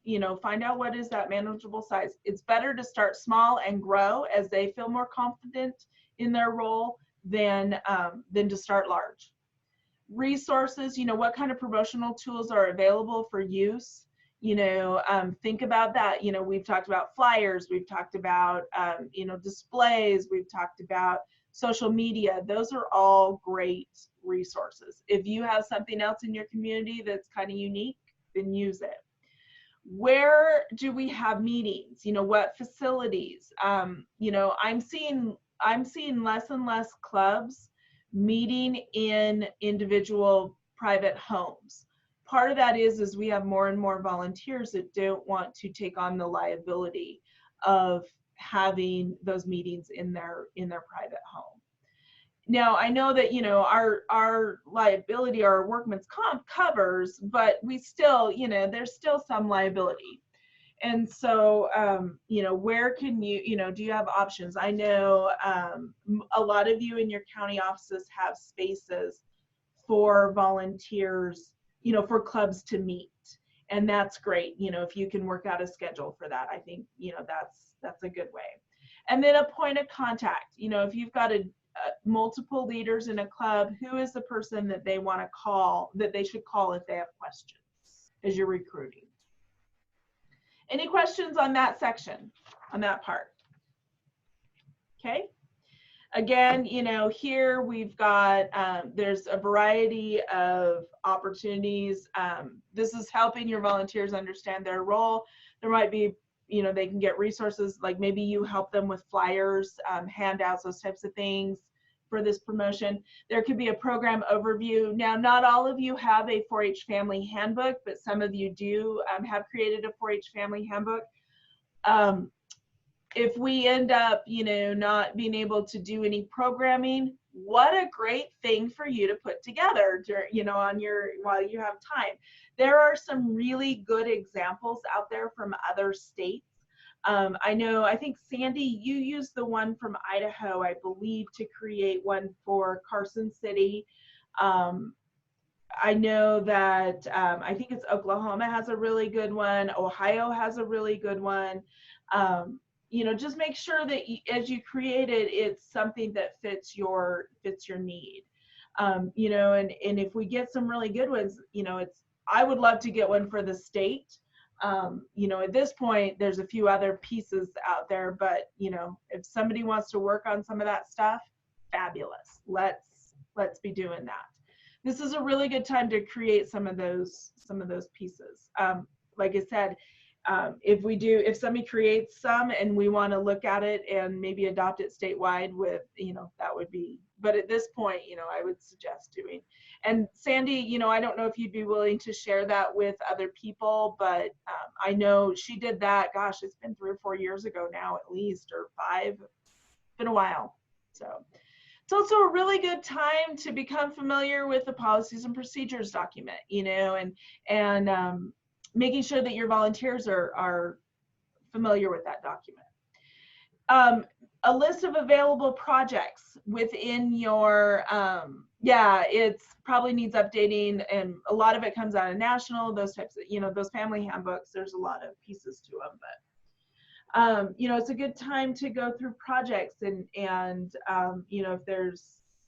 what is that manageable size. It's better to start small and grow as they feel more confident in their role than to start large. Resources, you know, what kind of promotional tools are available for use? You know, think about that. You know, we've talked about flyers, we've talked about, you know, displays, we've talked about social media. Those are all great resources. If you have something else in your community that's kind of unique, then use it. Where do we have meetings? You know, what facilities? You know, I'm seeing less and less clubs meeting in individual private homes. Part of that is we have more and more volunteers that don't want to take on the liability of having those meetings in their private home. Now, I know that, you know, our liability, our workman's comp covers, but we still, you know, there's still some liability. And so, you know, where can you know, do you have options? I know a lot of you in your county offices have spaces for volunteers, you know, for clubs to meet. And that's great. You know, if you can work out a schedule for that, I think, you know, that's a good way. And then a point of contact. You know, if you've got multiple leaders in a club, who is the person that they want to call, that they should call if they have questions as you're recruiting? Any questions on that section, on that part? Okay. Again, you know, here we've got, there's a variety of opportunities. This is helping your volunteers understand their role. There might be, you know, they can get resources, like maybe you help them with flyers, handouts, those types of things for this promotion. There could be a program overview. Now, not all of you have a 4-H family handbook, but some of you do have created a 4-H family handbook. If we end up, you know, not being able to do any programming, what a great thing for you to put together, you know, on your, while you have time. There are some really good examples out there from other states. I think Sandy, you used the one from Idaho, I believe, to create one for Carson City. I know that, I think it's Oklahoma has a really good one. Ohio has a really good one. You know, just make sure that as you create it, it's something that fits your need. You know, and if we get some really good ones, you know, I would love to get one for the state. You know, at this point, there's a few other pieces out there, but, you know, if somebody wants to work on some of that stuff, fabulous. Let's be doing that. This is a really good time to create some of those pieces. Like I said, if somebody creates some and we want to look at it and maybe adopt it statewide with, you know, that would be, but at this point, you know, I would suggest doing. And Sandy, you know, I don't know if you'd be willing to share that with other people, but I know she did that, gosh, it's been 3 or 4 years ago now, at least, or 5, it's been a while. So it's also a really good time to become familiar with the policies and procedures document, you know, and making sure that your volunteers are familiar with that document. A list of available projects within your, it's probably needs updating, and a lot of it comes out of national, those types of, you know, those family handbooks, there's a lot of pieces to them, but you know, it's a good time to go through projects and you know, if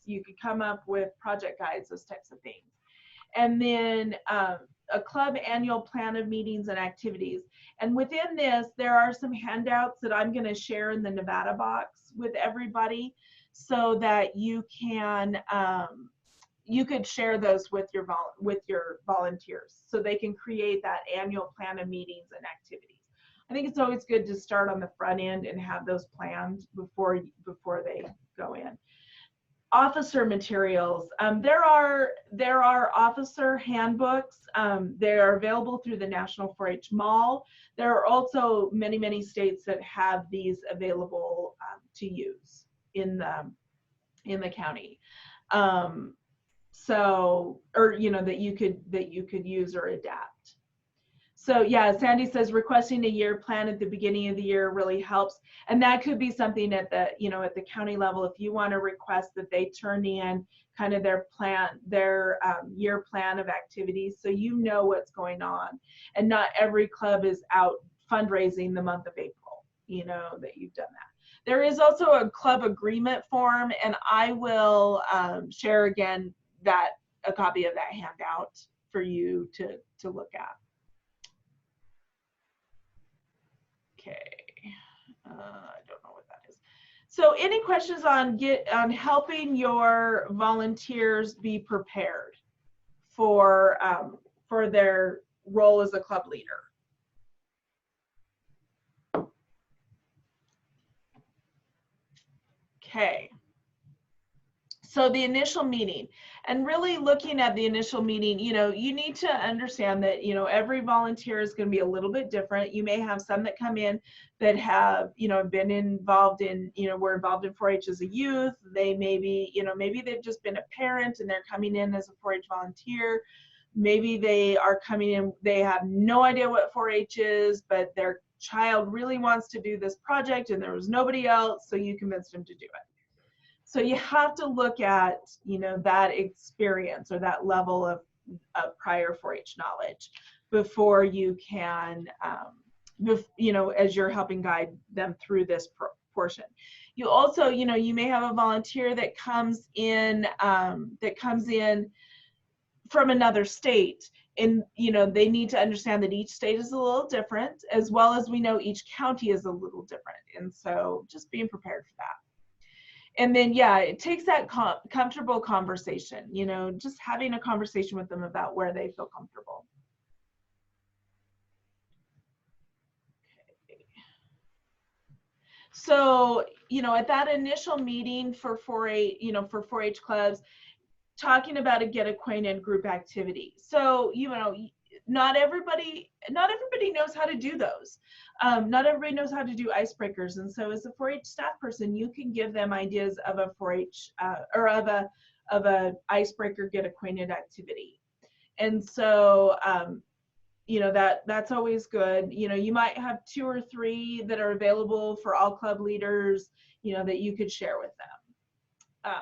you could come up with project guides, those types of things. And then a club annual plan of meetings and activities. And within this, there are some handouts that I'm going to share in the Nevada box with everybody so that you can, you could share those with your volunteers so they can create that annual plan of meetings and activities. I think it's always good to start on the front end and have those planned before they go in. Officer materials. There are officer handbooks. They are available through the National 4-H Mall. There are also many states that have these available to use in the county. So, or you know, that you could use or adapt. So yeah, Sandy says requesting a year plan at the beginning of the year really helps. And that could be something at the, you know, at the county level, if you want to request that they turn in kind of their plan, their year plan of activities, so you know what's going on. And not every club is out fundraising the month of April, you know, that you've done that. There is also a club agreement form, and I will share again a copy of that handout for you to look at. Okay, I don't know what that is. So any questions on helping your volunteers be prepared for their role as a club leader? Okay. So the initial meeting, and really looking at the initial meeting, you know, you need to understand that, you know, every volunteer is going to be a little bit different. You may have some that come in that have, you know, been involved in, you know, were involved in 4-H as a youth. They may be, you know, maybe they've just been a parent and they're coming in as a 4-H volunteer. Maybe they are coming in, they have no idea what 4-H is, but their child really wants to do this project and there was nobody else, so you convinced them to do it. So you have to look at, you know, that experience or that level of prior 4-H knowledge. before you can, you know, as you're helping guide them through this portion. You also, you know, you may have a volunteer that comes in from another state, and you know, they need to understand that each state is a little different, as well as we know each county is a little different, and so just being prepared for that. And then, yeah, it takes that comfortable conversation, you know, just having a conversation with them about where they feel comfortable. Okay. So, you know, at that initial meeting for 4-H, you know, for 4-H clubs, talking about a get acquainted group activity. So, you know, not everybody knows how to do those. Not everybody knows how to do icebreakers. And so as a 4-H staff person, you can give them ideas of a 4-H or of a icebreaker get acquainted activity. And so, you know, that's always good. You know, you might have 2 or 3 that are available for all club leaders, you know, that you could share with them.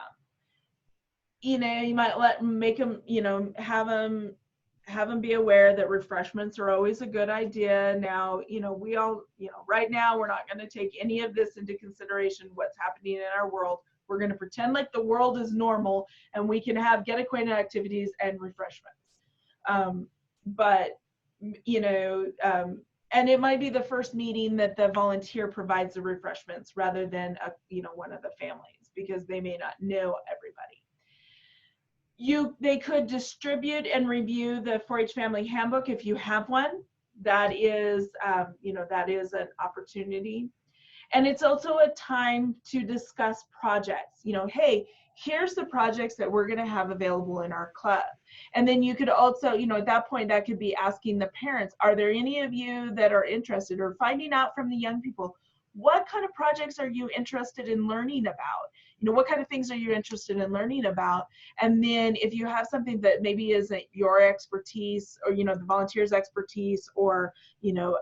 You know, you might make them, you know, have them be aware that refreshments are always a good idea. Now, you know, we all, you know, right now we're not going to take any of this into consideration, what's happening in our world. We're going to pretend like the world is normal and we can have get acquainted activities and refreshments. But, you know, and it might be the first meeting that the volunteer provides the refreshments rather than, you know, one of the families, because they may not know everybody. They could distribute and review the 4-H family handbook if you have one. That is, you know, that is an opportunity. And it's also a time to discuss projects. You know, hey, here's the projects that we're going to have available in our club. And then you could also, you know, at that point, that could be asking the parents, are there any of you that are interested, or finding out from the young people, what kind of projects are you interested in learning about? You know, what kind of things are you interested in learning about? And then if you have something that maybe isn't your expertise, or, you know, the volunteer's expertise, or, you know,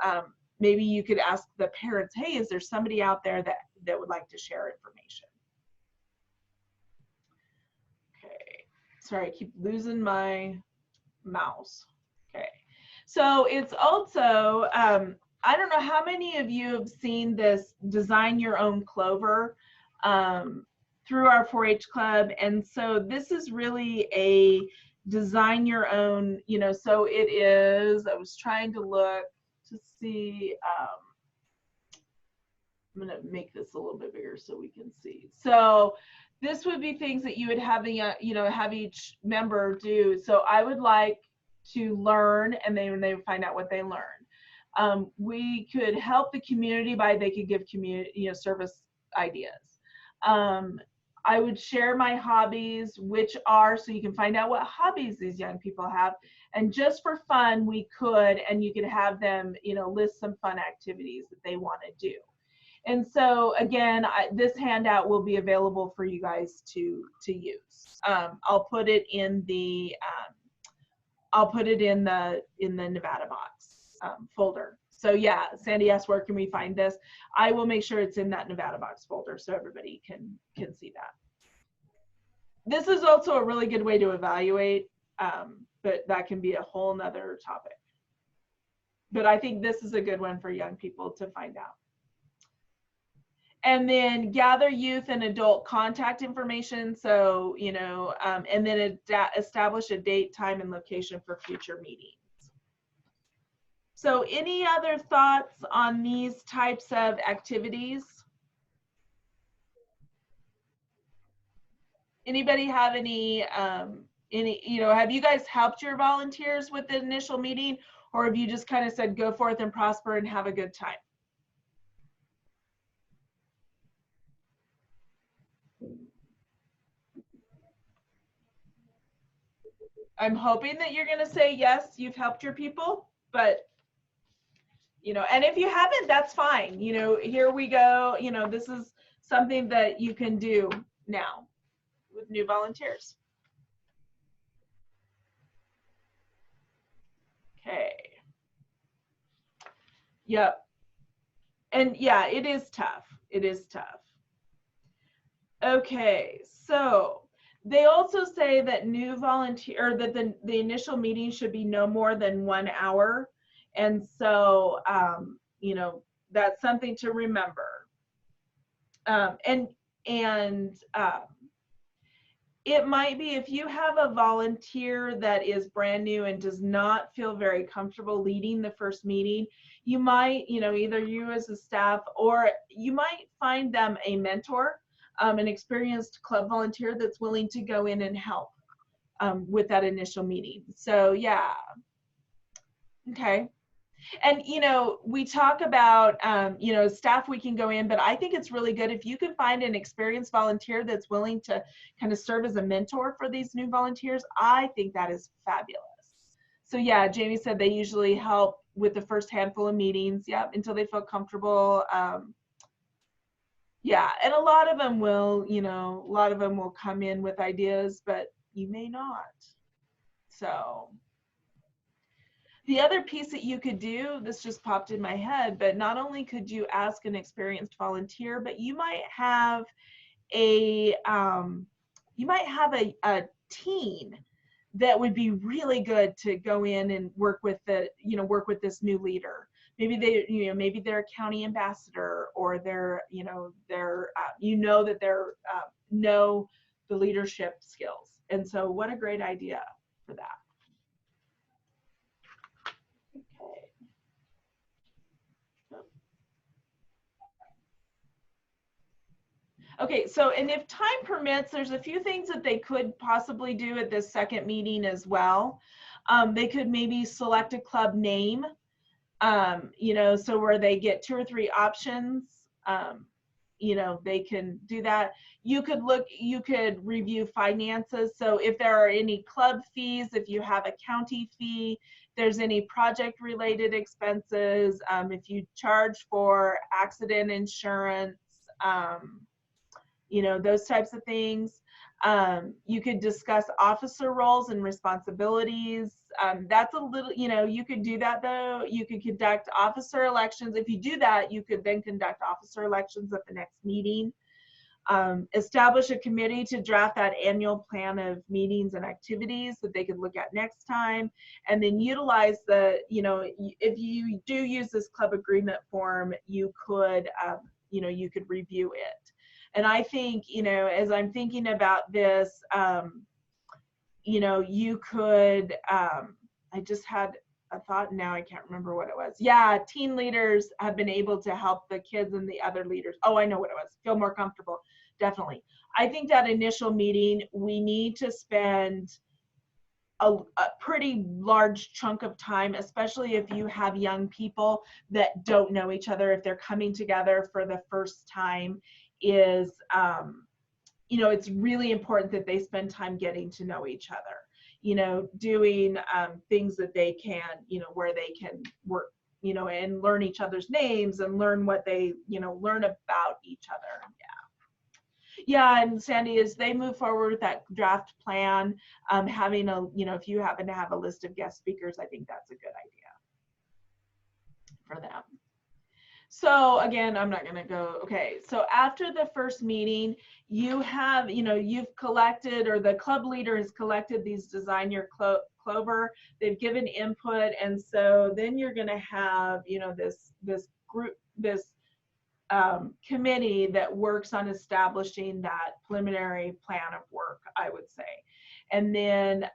maybe you could ask the parents, hey, is there somebody out there that would like to share information? Okay, sorry, I keep losing my mouse. Okay, so it's also, I don't know how many of you have seen this design your own clover through our 4-H club. And so this is really a design your own, you know, so it is, I was trying to look to see, I'm going to make this a little bit bigger so we can see. So this would be things that you would have, you know, have each member do. So I would like to learn, and then they would find out what they learned. We could help the community by, they could give community, you know, service ideas. I would share my hobbies, which are, so you can find out what hobbies these young people have. And just for fun, we could, and you could have them, you know, list some fun activities that they want to do. And so again, this handout will be available for you guys to use. I'll put it in the Nevada box folder. So yeah, Sandy asked, where can we find this? I will make sure it's in that Nevada box folder so everybody can see that. This is also a really good way to evaluate, but that can be a whole nother topic. But I think this is a good one for young people to find out. And then gather youth and adult contact information. So, you know, and then establish a date, time, and location for future meetings. So any other thoughts on these types of activities? Anybody have any, you know, have you guys helped your volunteers with the initial meeting, or have you just kind of said, go forth and prosper and have a good time? I'm hoping that you're going to say, yes, you've helped your people, but, you know, and if you haven't, that's fine. You know, here we go. You know, this is something that you can do now with new volunteers. Okay. Yep. And yeah, it is tough. It is tough. Okay, so They also say that new volunteer, or that the initial meeting should be no more than 1 hour. And so, you know, that's something to remember. And it might be, if you have a volunteer that is brand new and does not feel very comfortable leading the first meeting, you might, you know, either you as a staff, or you might find them a mentor, an experienced club volunteer that's willing to go in and help with that initial meeting. So yeah. Okay. And, you know, we talk about, you know, staff, we can go in, but I think it's really good if you can find an experienced volunteer that's willing to kind of serve as a mentor for these new volunteers. I think that is fabulous. So yeah, Jamie said they usually help with the first handful of meetings, until they feel comfortable. Yeah, and a lot of them will, you know, a lot of them will come in with ideas, but you may not. So the other piece that you could do, this just popped in my head, but not only could you ask an experienced volunteer, but you might have a teen that would be really good to go in and work with this new leader. Maybe maybe they're a county ambassador, or they're that they're know the leadership skills. And so what a great idea for that. Okay, so, and if time permits, there's a few things that they could possibly do at this second meeting as well. They could maybe select a club name, you know, so where they get 2 or 3 options, you know, they can do that. You could review finances. So if there are any club fees, if you have a county fee, there's any project related expenses, if you charge for accident insurance, you know, those types of things. You could discuss officer roles and responsibilities. That's a little, you know, you could do that though. You could conduct officer elections. If you do that, you could then conduct officer elections at the next meeting. Establish a committee to draft that annual plan of meetings and activities that they could look at next time. And then utilize the, you know, if you do use this club agreement form, you could, you know, you could review it. And I think, you know, as I'm thinking about this, you know, you could, I just had a thought, now I can't remember what it was. Yeah, teen leaders have been able to help the kids and the other leaders. Oh, I know what it was. Feel more comfortable. Definitely. I think that initial meeting, we need to spend a pretty large chunk of time, especially if you have young people that don't know each other, if they're coming together for the first time, is, you know, it's really important that they spend time getting to know each other, you know, doing things that they can, you know, where they can work, you know, and learn each other's names and learn what they, you know, learn about each other. Yeah, and Sandy, as they move forward with that draft plan, having a, you know, if you happen to have a list of guest speakers, I think that's a good idea for them. So again, I'm not going to go. Okay, so after the first meeting, you have, you know, you've collected, or the club leader has collected these Design Your Clover. They've given input, and so then you're going to have, you know, this group, this committee that works on establishing that preliminary plan of work, I would say. And then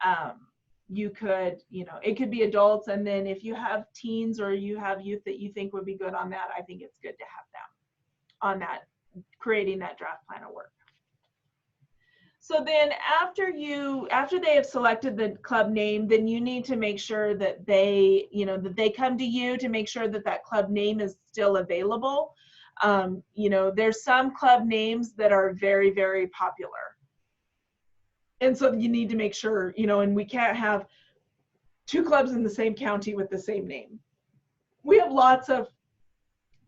you could, you know, it could be adults, and then if you have teens or you have youth that you think would be good on that, I think it's good to have them on that, creating that draft plan of work. So then after they have selected the club name, then you need to make sure that they, you know, that they come to you to make sure that that club name is still available. You know, there's some club names that are very, very popular. And so you need to make sure, you know, and we can't have 2 clubs in the same county with the same name. We have lots of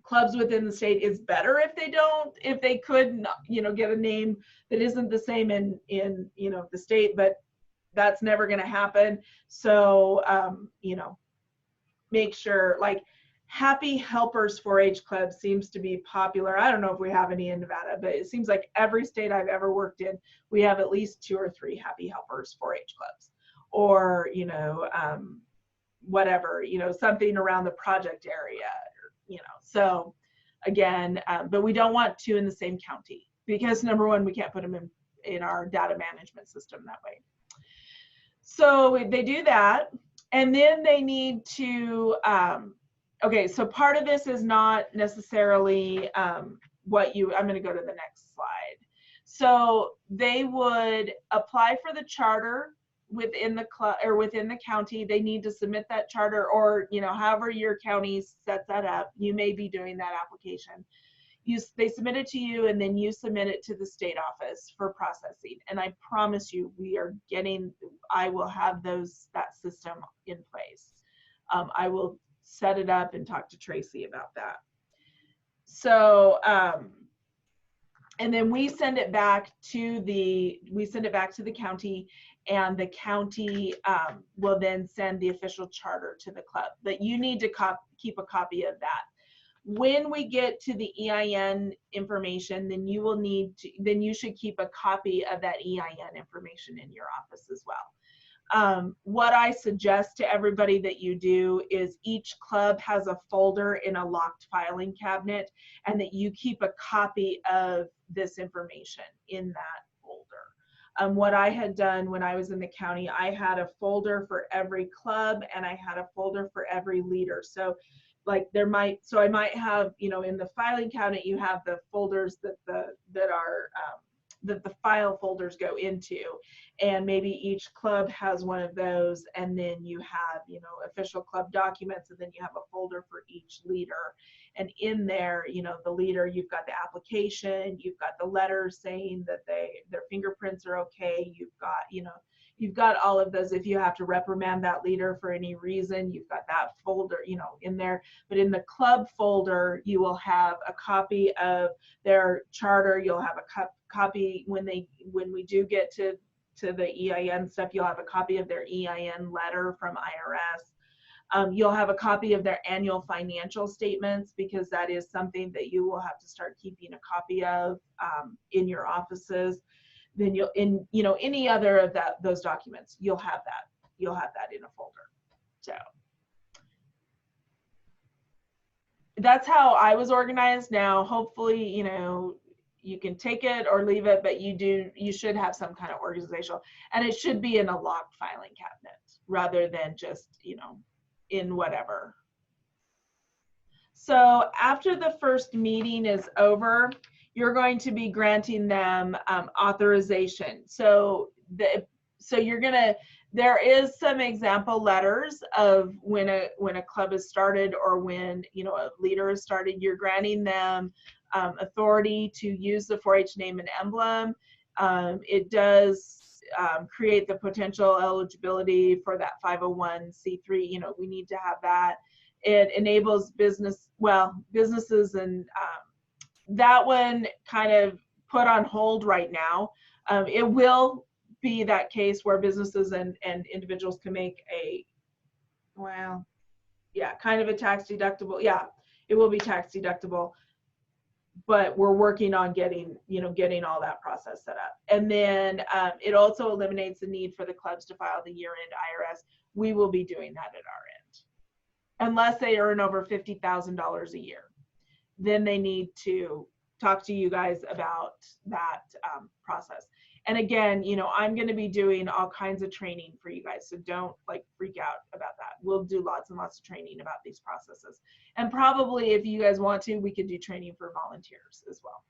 clubs within the state. It's better if they could, you know, get a name that isn't the same in you know, the state, but that's never going to happen. So, you know, make sure, like, Happy Helpers 4-H Club seems to be popular. I don't know if we have any in Nevada, but it seems like every state I've ever worked in, we have at least 2 or 3 Happy Helpers 4-H clubs, or, you know, whatever, you know, something around the project area, you know. So again, but we don't want 2 in the same county, because number one, we can't put them in our data management system that way. So they do that, and then they need to, okay, so part of this is not necessarily what you, I'm gonna go to the next slide. So they would apply for the charter within the club or within the county. They need to submit that charter, or, you know, however your county sets that up, you may be doing that application. They submit it to you, and then you submit it to the state office for processing. And I promise you, I will have that system in place. I will set it up and talk to Tracy about that. So, and then we send it back to the county, and the county will then send the official charter to the club. But you need to keep a copy of that. When we get to the EIN information, then you should keep a copy of that EIN information in your office as well. What I suggest to everybody that you do is each club has a folder in a locked filing cabinet, and that you keep a copy of this information in that folder. What I had done when I was in the county, I had a folder for every club, and I had a folder for every leader. So like I might have, you know, in the filing cabinet, you have the folders that the file folders go into, and maybe each club has one of those, and then you have, you know, official club documents, and then you have a folder for each leader. And in there, you know, the leader, you've got the application, you've got the letters saying that their fingerprints are okay, you've got, you know, you've got all of those. If you have to reprimand that leader for any reason, you've got that folder, you know, in there. But in the club folder, you will have a copy of their charter. You'll have a copy when we do get to the EIN stuff, you'll have a copy of their EIN letter from IRS. You'll have a copy of their annual financial statements, because that is something that you will have to start keeping a copy of in your offices. Then you know, any other of those documents, you'll have that in a folder. So that's how I was organized. Now, hopefully, you know, you can take it or leave it, but you should have some kind of organizational, and it should be in a locked filing cabinet rather than just, you know, in whatever. So after the first meeting is over, you're going to be granting them authorization. So there is some example letters of when a club is started, or when, you know, a leader is started. You're granting them authority to use the 4-H name and emblem. It does create the potential eligibility for that 501c3. You know, we need to have that. It enables businesses, and that one kind of put on hold right now. It will be that case where businesses and individuals can make kind of a tax deductible. Yeah, it will be tax deductible, but we're working on getting all that process set up. And then it also eliminates the need for the clubs to file the year-end IRS. We will be doing that at our end, unless they earn over $50,000 a year. Then they need to talk to you guys about that process. And again, you know, I'm going to be doing all kinds of training for you guys, so don't like freak out about that. We'll do lots and lots of training about these processes. And probably if you guys want to, we could do training for volunteers as well.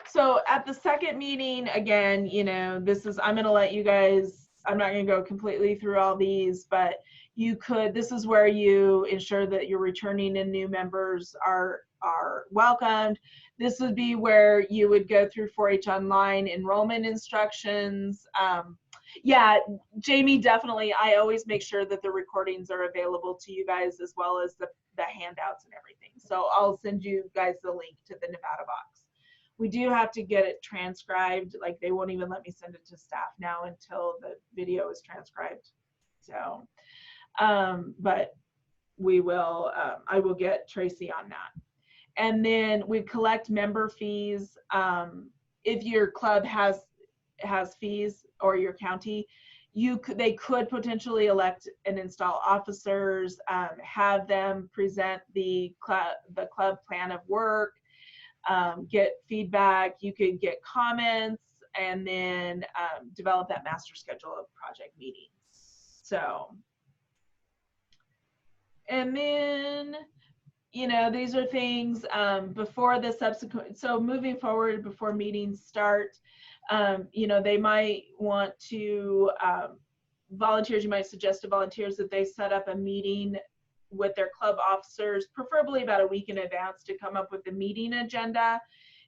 So at the second meeting, again, you know, I'm going to let you guys, I'm not going to go completely through all these, but this is where you ensure that your returning and new members are welcomed. This would be where you would go through 4-H online enrollment instructions. Yeah, Jamie, definitely. I always make sure that the recordings are available to you guys, as well as the handouts and everything. So I'll send you guys the link to the Nevada box. We do have to get it transcribed. Like, they won't even let me send it to staff now until the video is transcribed. So, but we will, I will get Tracy on that. And then we collect member fees. If your club has fees, or your county, they could potentially elect and install officers, have them present the club plan of work, get feedback. You could get comments, and then develop that master schedule of project meetings. So, and then, you know, these are things before the subsequent, so moving forward before meetings start, you know, they might want to, volunteers, you might suggest to volunteers that they set up a meeting with their club officers, preferably about a week in advance, to come up with the meeting agenda.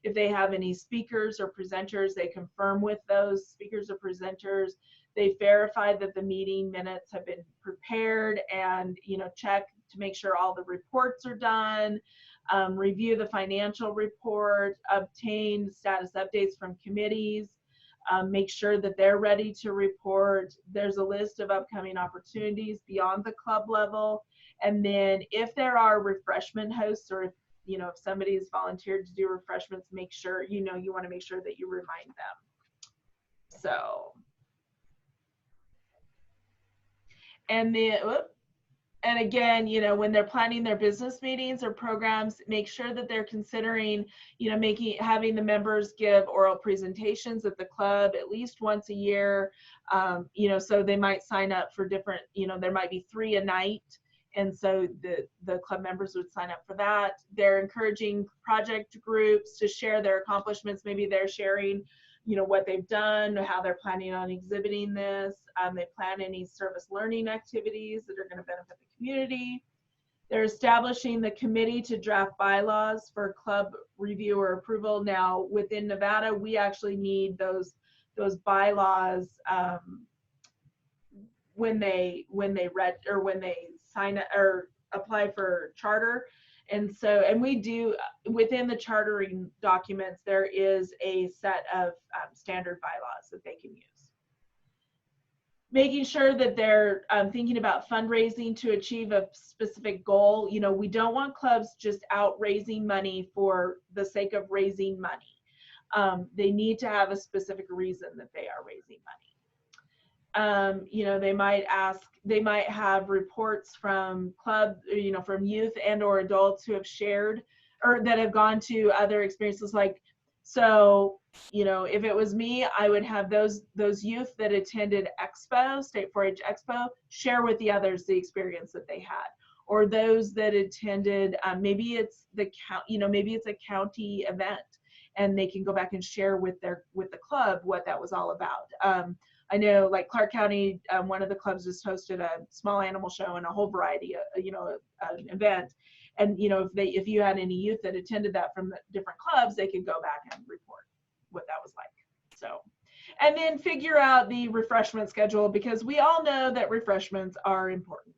If they have any speakers or presenters, they confirm with those speakers or presenters. They verify that the meeting minutes have been prepared, and, you know, check to make sure all the reports are done, review the financial report, obtain status updates from committees, make sure that they're ready to report. There's a list of upcoming opportunities beyond the club level. And then if there are refreshment hosts, or if, you know, if somebody's volunteered to do refreshments, make sure, you know, you want to make sure that you remind them. So, and then, and again, you know, when they're planning their business meetings or programs, make sure that they're considering, you know, having the members give oral presentations at the club at least once a year. You know, so they might sign up for different, you know, there might be 3 a night. And so the club members would sign up for that. They're encouraging project groups to share their accomplishments. Maybe they're sharing, you know, what they've done, how they're planning on exhibiting this. They plan any service learning activities that are going to benefit the community. They're establishing the committee to draft bylaws for club review or approval. Now, within Nevada, we actually need those bylaws when they sign or apply for charter. And so, and we do, within the chartering documents, there is a set of standard bylaws that they can use. Making sure that they're thinking about fundraising to achieve a specific goal. You know, we don't want clubs just out raising money for the sake of raising money. They need to have a specific reason that they are raising money. You know, they might have reports from club, you know, from youth and or adults who have shared or that have gone to other experiences. Like, so, you know, if it was me, I would have those youth that attended Expo, State 4-H Expo, share with the others the experience that they had. Or those that attended, maybe it's maybe it's a county event, and they can go back and share with the club what that was all about. I know, like Clark County, one of the clubs just hosted a small animal show and a whole variety of, you know, an event. And, you know, if you had any youth that attended that from the different clubs, they could go back and report what that was like. So, and then figure out the refreshment schedule, because we all know that refreshments are important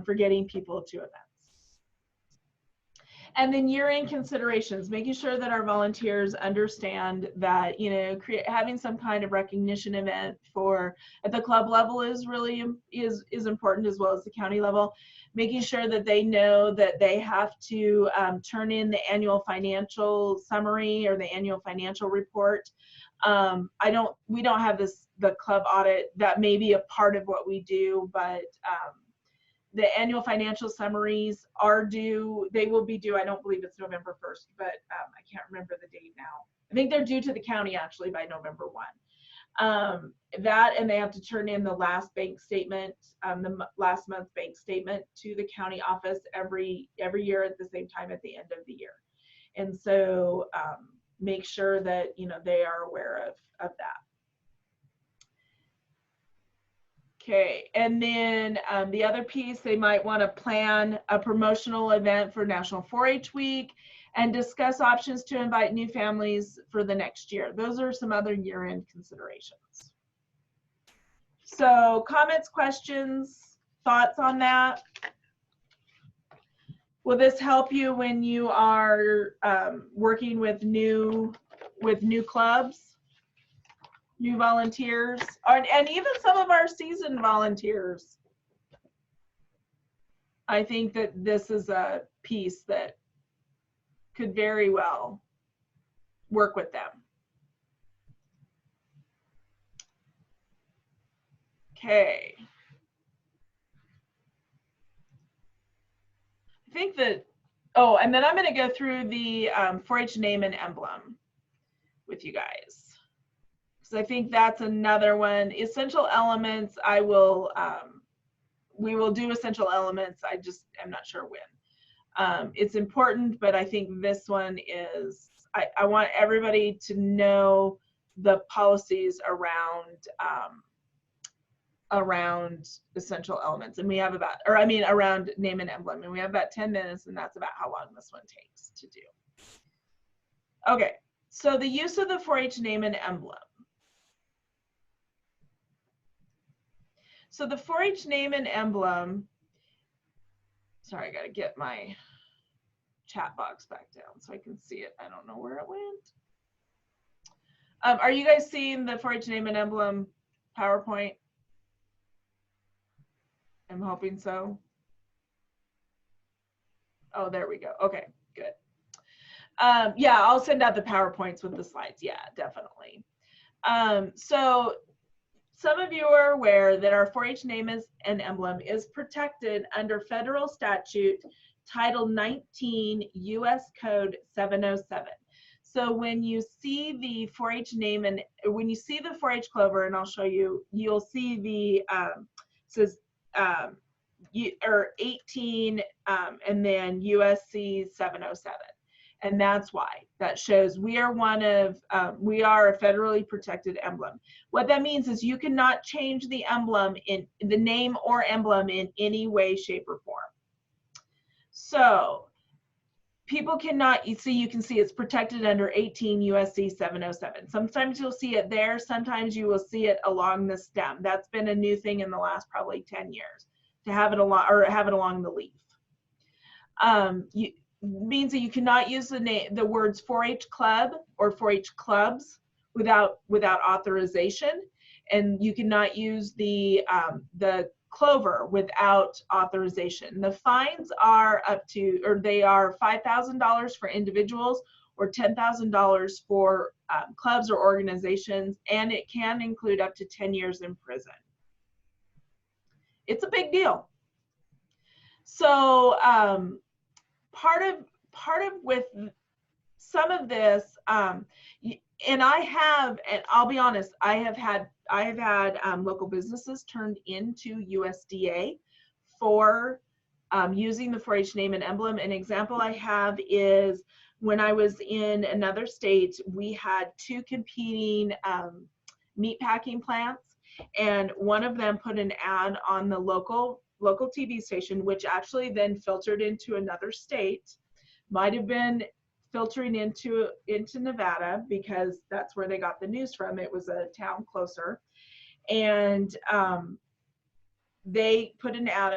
for getting people to events. And then year-end considerations, making sure that our volunteers understand that, you know, having some kind of recognition event at the club level is really is important, as well as the county level. Making sure that they know that they have to turn in the annual financial summary or the annual financial report. We don't have the club audit. That may be a part of what we do, but the annual financial summaries are due. They will be due. I don't believe it's November 1st, but I can't remember the date now. I think they're due to the county actually by November 1. That, and they have to turn in the last bank statement, the last month's bank statement to the county office every year at the same time at the end of the year. And so make sure that, you know, they are aware of that. Okay, and then the other piece, they might want to plan a promotional event for National 4-H Week and discuss options to invite new families for the next year. Those are some other year-end considerations. So comments, questions, thoughts on that? Will this help you when you are working with new clubs? New volunteers, and even some of our seasoned volunteers. I think that this is a piece that could very well work with them. Okay. I think that, oh, and then I'm going to go through the 4-H name and emblem with you guys. So I think that's another one. Essential elements, we will do essential elements. I just am not sure when. It's important, but I think this one is, I want everybody to know the policies around essential elements. And we have about, or I mean, around name and emblem. And we have about 10 minutes, and that's about how long this one takes to do. Okay, so the use of the 4-H name and emblem. So the 4-H name and emblem, sorry, I gotta get my chat box back down so I can see it. I don't know where it went. Are you guys seeing the 4-H name and emblem PowerPoint? I'm hoping so. Oh, there we go. Okay, good. Yeah, I'll send out the PowerPoints with the slides. Yeah, definitely. So some of you are aware that our 4-H name and emblem is protected under federal statute Title 19 U.S. Code 707. So when you see the 4-H name and when you see the 4-H clover, and I'll show you, you'll see the says 18 and then USC 707. And that's why that shows we are we are a federally protected emblem. What that means is you cannot change the emblem in the name or emblem in any way, shape, or form. So people cannot, so you can see it's protected under 18 USC 707. Sometimes you'll see it there, sometimes you will see it along the stem. That's been a new thing in the last probably 10 years to have it along, or have it along the leaf. Means that you cannot use the words 4-H club or 4-H clubs without authorization, and you cannot use the clover without authorization. The fines are up to, or they are $5,000 for individuals or $10,000 for clubs or organizations, and it can include up to 10 years in prison. It's a big deal. So part of with some of this, and I'll be honest, I have had local businesses turned into USDA for using the 4-H name and emblem. An example I have is when I was in another state, we had two competing meat packing plants, and one of them put an ad on the local TV station, which actually then filtered into another state, might have been filtering into Nevada because that's where they got the news from. It was a town closer, and they put an ad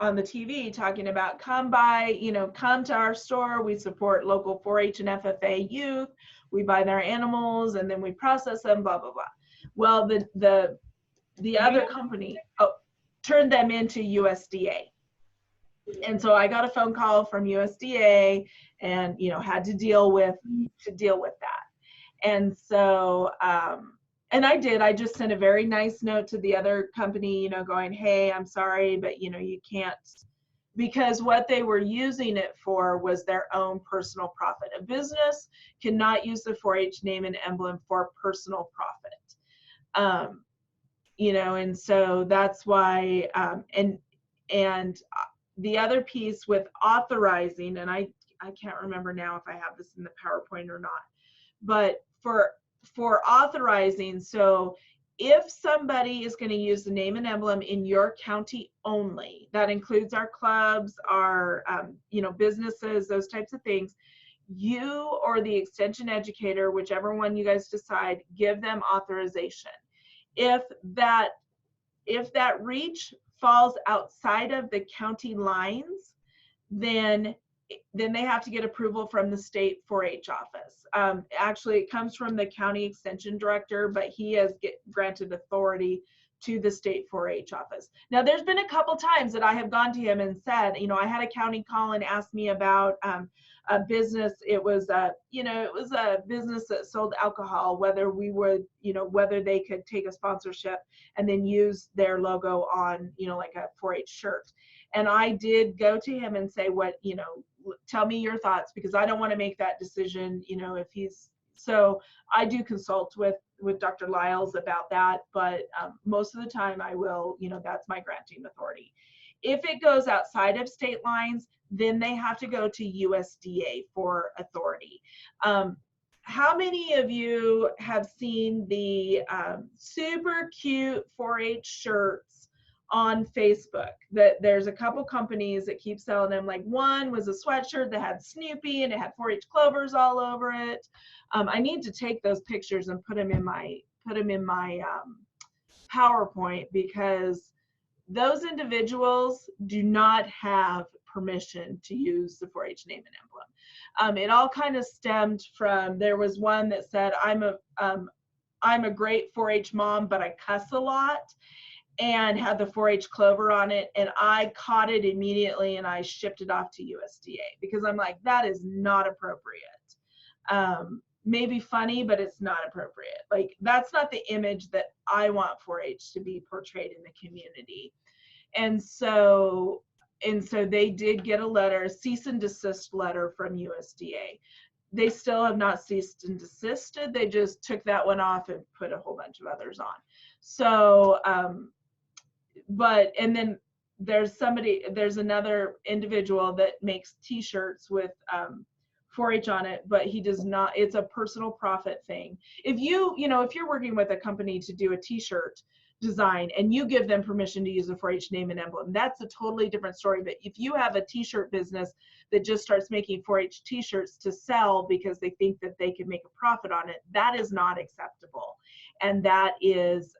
on the TV talking about come to our store. We support local 4-H and FFA youth. We buy their animals and then we process them. Blah blah blah. Well, the other company turned them into USDA. And so I got a phone call from USDA and, had to deal with that. And so, and I just sent a very nice note to the other company, going, hey, I'm sorry, but you can't, because what they were using it for was their own personal profit. A business cannot use the 4-H name and emblem for personal profit. And so that's why, and the other piece with authorizing, and I can't remember now if I have this in the PowerPoint or not, but for authorizing, so if somebody is going to use the name and emblem in your county only, that includes our clubs, our businesses, those types of things, you or the extension educator, whichever one you guys decide, give them authorization. If that reach falls outside of the county lines, then they have to get approval from the state 4-H office. Actually, it comes from the county extension director, but he has granted authority to the state 4-H office. Now, there's been a couple times that I have gone to him and said, you know, I had a county call and ask me about a business. It was a, you know, it was a business that sold alcohol, whether we would, you know, whether they could take a sponsorship and then use their logo on, you know, like a 4-H shirt. And I did go to him and say, what, you know, tell me your thoughts, because I don't want to make that decision, you know, if he's, so I do consult with Dr. Lyles about that, but most of the time I will, you know, that's my granting authority. If it goes outside of state lines, then they have to go to USDA for authority. How many of you have seen the super cute 4-H shirts on Facebook? That there's a couple companies that keep selling them. Like one was a sweatshirt that had Snoopy and it had 4-H clovers all over it. I need to take those pictures and put them in my PowerPoint, because those individuals do not have permission to use the 4-H name and emblem. It all kind of stemmed from, there was one that said, I'm a great 4-H mom, but I cuss a lot, and had the 4-H clover on it. And I caught it immediately and I shipped it off to USDA, because I'm like, that is not appropriate. Maybe funny, but it's not appropriate. Like, that's not the image that I want 4-H to be portrayed in the community. And so they did get a letter, a cease and desist letter from USDA. They still have not ceased and desisted. They just took that one off and put a whole bunch of others on. So, and then there's another individual that makes t-shirts with 4-H on it, but he does not, it's a personal profit thing. If you're working with a company to do a t-shirt design and you give them permission to use the 4-H name and emblem, that's a totally different story. But if you have a t-shirt business that just starts making 4-H t-shirts to sell because they think that they can make a profit on it, that is not acceptable. And that is,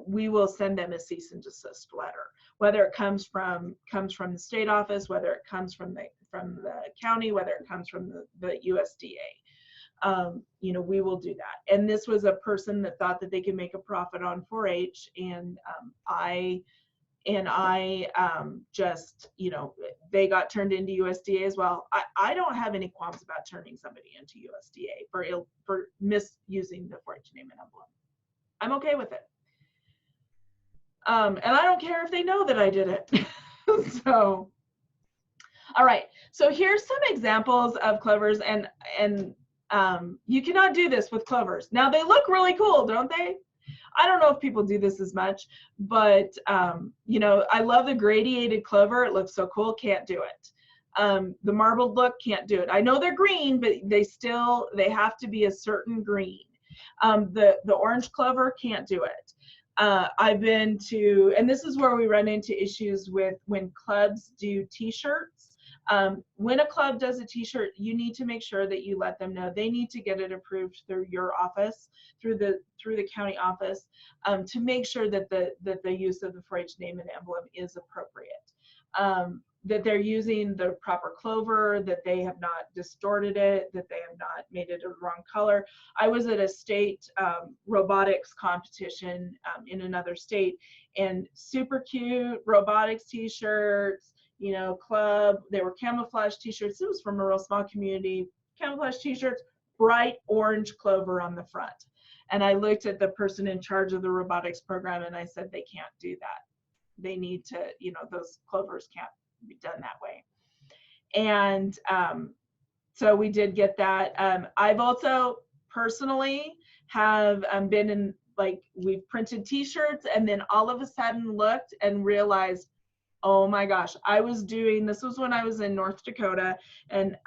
we will send them a cease and desist letter, whether it comes from the state office, whether it comes from the county, whether it comes from the USDA. We will do that. And this was a person that thought that they could make a profit on 4-H, and I just, they got turned into USDA as well. I don't have any qualms about turning somebody into USDA for misusing the 4-H name and emblem. I'm okay with it. And I don't care if they know that I did it. So, all right. So here's some examples of clovers, and you cannot do this with clovers. Now they look really cool, don't they? I don't know if people do this as much, but I love the gradiated clover. It looks so cool. Can't do it. The marbled look, can't do it. I know they're green, but they have to be a certain green. The orange clover, can't do it. I've been to, and this is where we run into issues with when clubs do t-shirts. When a club does a t-shirt, you need to make sure that you let them know. They need to get it approved through your office, through the county office, to make sure that the use of the 4-H name and emblem is appropriate. That they're using the proper clover, that they have not distorted it, that they have not made it a wrong color. I was at a state robotics competition in another state, and super cute robotics t-shirts, club. They were camouflage t-shirts. It was from a real small community. Camouflage t-shirts, bright orange clover on the front. And I looked at the person in charge of the robotics program and I said, they can't do that. They need to, those clovers can't be done that way. And so we did get that. I've also personally have been in, we've printed t-shirts and then all of a sudden looked and realized, oh my gosh, this was when I was in North Dakota, and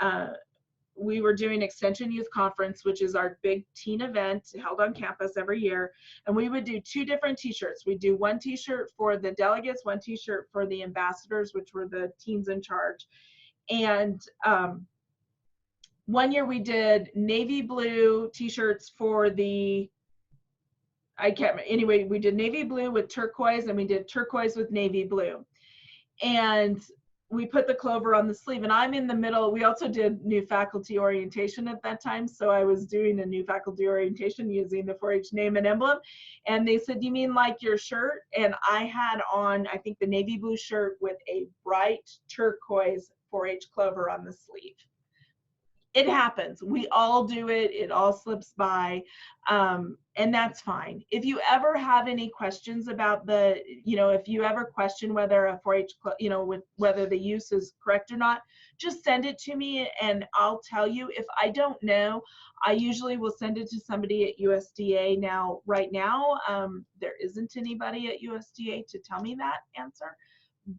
we were doing Extension Youth Conference, which is our big teen event held on campus every year. And we would do 2 different t-shirts. We'd do one t-shirt for the delegates, one t-shirt for the ambassadors, which were the teens in charge. And one year we did navy blue t-shirts for we did navy blue with turquoise, and we did turquoise with navy blue. And we put the clover on the sleeve, and I'm in the middle. We also did new faculty orientation at that time, so I was doing a new faculty orientation using the 4-H name and emblem, and they said, you mean like your shirt? And I had on, I think, the navy blue shirt with a bright turquoise 4-H clover on the sleeve. It happens. We all do it. It all slips by. And that's fine. If you ever have any questions about the, if you ever question whether a 4-H, whether the use is correct or not, just send it to me and I'll tell you. If I don't know, I usually will send it to somebody at USDA. Now, right now, there isn't anybody at USDA to tell me that answer,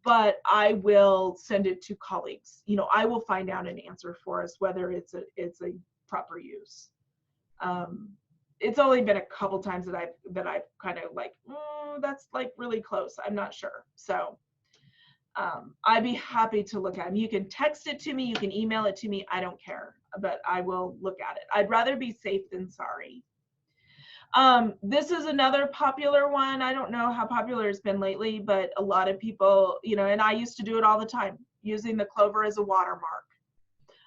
but I will send it to colleagues. I will find out an answer for us whether it's a proper use. It's only been a couple times that I've kind of like, that's like really close. I'm not sure. So I'd be happy to look at them. You can text it to me, you can email it to me. I don't care, but I will look at it. I'd rather be safe than sorry. This is another popular one. I don't know how popular it's been lately, but a lot of people, and I used to do it all the time, using the clover as a watermark.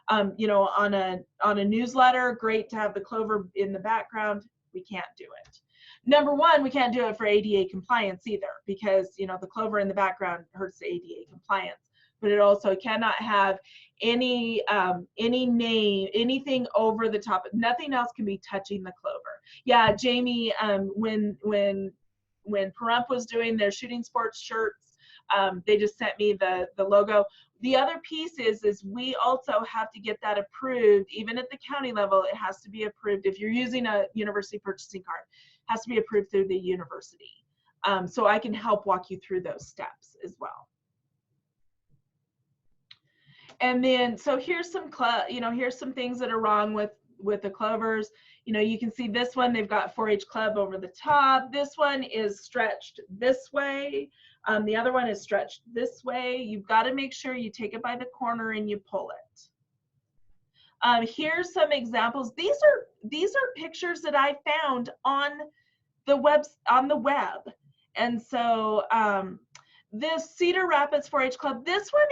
On a newsletter, great to have the clover in the background. We can't do it. Number one, we can't do it for ADA compliance either, because the clover in the background hurts the ADA compliance. But it also cannot have any name, anything over the top. Nothing else can be touching the clover. Yeah, Jamie, when Pahrump was doing their shooting sports shirts, they just sent me the logo. The other piece is we also have to get that approved. Even at the county level, it has to be approved. If you're using a university purchasing card, it has to be approved through the university. So I can help walk you through those steps as well. And then, so here's some here's some things that are wrong with the clovers. You can see this one, they've got 4-H club over the top. This one is stretched this way. The other one is stretched this way. You've got to make sure you take it by the corner and you pull it. Here's some examples. These are pictures that I found on the web. And so this Cedar Rapids 4-H club, this one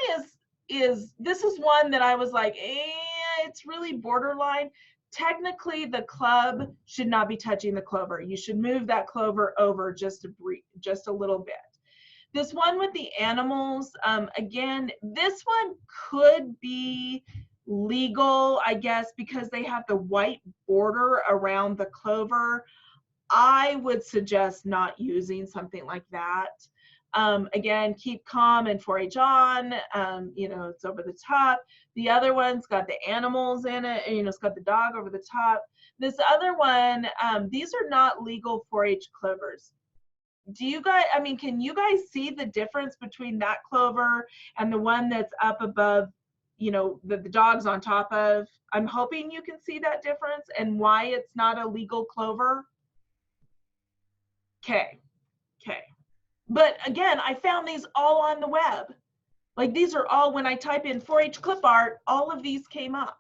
this is one that I was like, it's really borderline. Technically, the club should not be touching the clover. You should move that clover over just a little bit. This one with the animals, again, this one could be legal, I guess, because they have the white border around the clover. I would suggest not using something like that. Again, keep calm and 4-H on, it's over the top. The other one's got the animals in it, and it's got the dog over the top. This other one, these are not legal 4-H clovers. Do you guys, can you guys see the difference between that clover and the one that's up above, the dog's on top of? I'm hoping you can see that difference and why it's not a legal clover. Okay. But again, I found these all on the web. Like, these are all, when I type in 4-H clip art, all of these came up.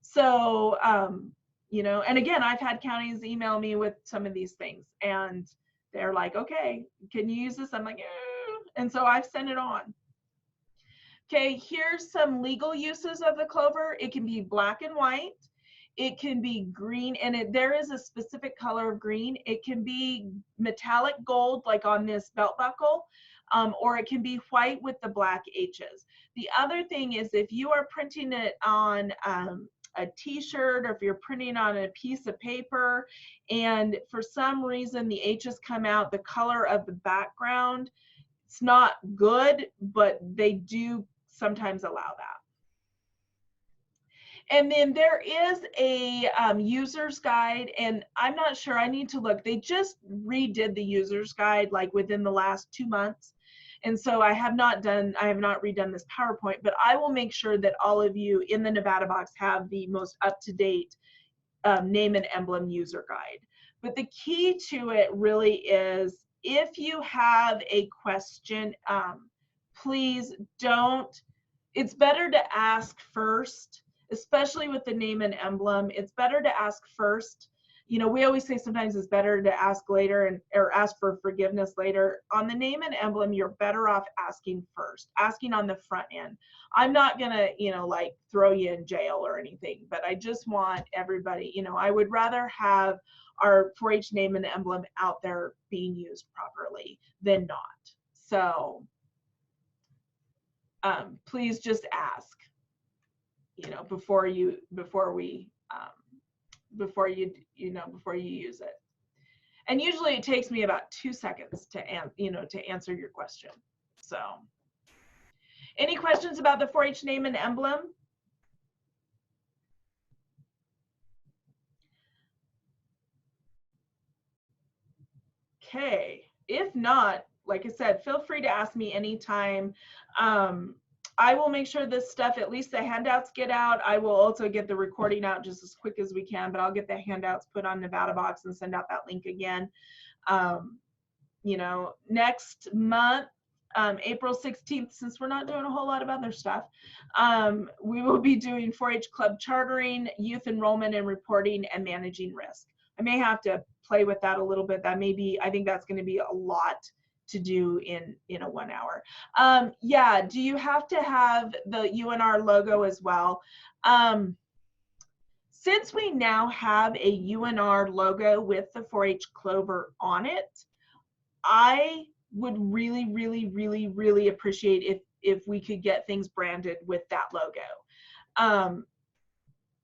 So, and again, I've had counties email me with some of these things, and they're like, okay, can you use this? I'm like, and so I've sent it on. Okay, here's some legal uses of the clover. It can be black and white. It can be green, and there is a specific color of green. It can be metallic gold, like on this belt buckle, or it can be white with the black H's. The other thing is, if you are printing it on a t-shirt, or if you're printing on a piece of paper, and for some reason the H's come out the color of the background, it's not good, but they do sometimes allow that. And then there is a user's guide, and I'm not sure, I need to look. They just redid the user's guide like within the last 2 months. And so I have not redone this PowerPoint, but I will make sure that all of you in the Nevada box have the most up-to-date name and emblem user guide. But the key to it really is, if you have a question, please don't, it's better to ask first. Especially with the name and emblem, it's better to ask first. we always say sometimes it's better to ask later or ask for forgiveness later. On the name and emblem, you're better off asking first, asking on the front end. I'm not gonna, like throw you in jail or anything, but I just want everybody, I would rather have our 4-H name and emblem out there being used properly than not. So please just ask, before you use it. And usually it takes me about 2 seconds to answer your question. So any questions about the 4-H name and emblem? Okay, if not, like I said, feel free to ask me anytime. I will make sure this stuff, at least the handouts get out. I will also get the recording out just as quick as we can, but I'll get the handouts put on Nevada Box and send out that link again. Next month, April 16th, since we're not doing a whole lot of other stuff, we will be doing 4-H club chartering, youth enrollment and reporting, and managing risk. I may have to play with that a little bit. I think that's going to be a lot to do in a 1 hour. Yeah, do you have to have the UNR logo as well? Since we now have a UNR logo with the 4-H clover on it, I would really, really, really, really appreciate if we could get things branded with that logo.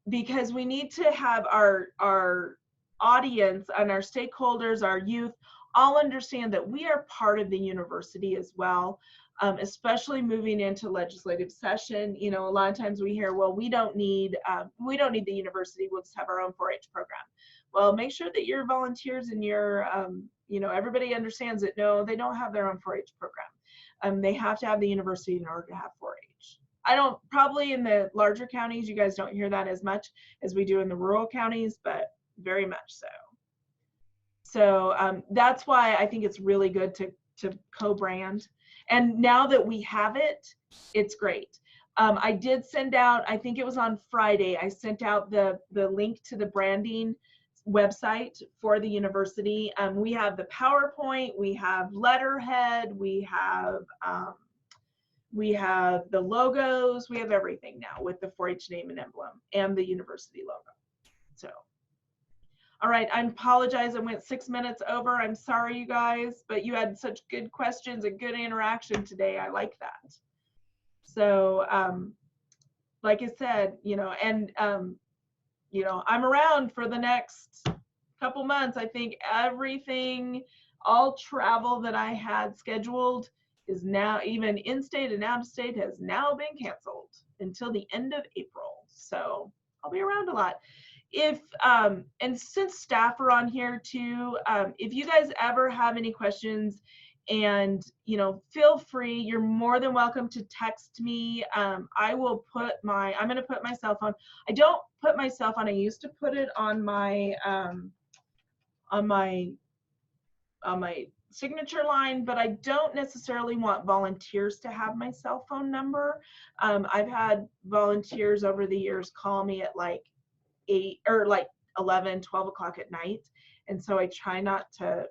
Because we need to have our audience and our stakeholders, our youth, all understand that we are part of the university as well, especially moving into legislative session. A lot of times we hear, well, we don't need the university, we'll just have our own 4-H program. Well, make sure that your volunteers and your, everybody understands that, no, they don't have their own 4-H program. They have to have the university in order to have 4-H. Probably in the larger counties, you guys don't hear that as much as we do in the rural counties, but very much so. So that's why I think it's really good to co-brand. And now that we have it, it's great. I did send out, I think it was on Friday, I sent out the link to the branding website for the university. We have the PowerPoint, we have letterhead, we have the logos, we have everything now with the 4-H name and emblem and the university logo. So. All right, I apologize, I went 6 minutes over. I'm sorry, you guys, but you had such good questions and good interaction today. I like that. So, like I said, I'm around for the next couple months. I think all travel that I had scheduled is now, even in-state and out-of-state, has now been canceled until the end of April. So I'll be around a lot. And since staff are on here too, if you guys ever have any questions, and feel free, you're more than welcome to text me. I'm going to put my cell phone. I don't put my cell phone. I used to put it on my signature line, but I don't necessarily want volunteers to have my cell phone number. I've had volunteers over the years call me at like 8 or like 11, 12 o'clock at night. And so I try not to,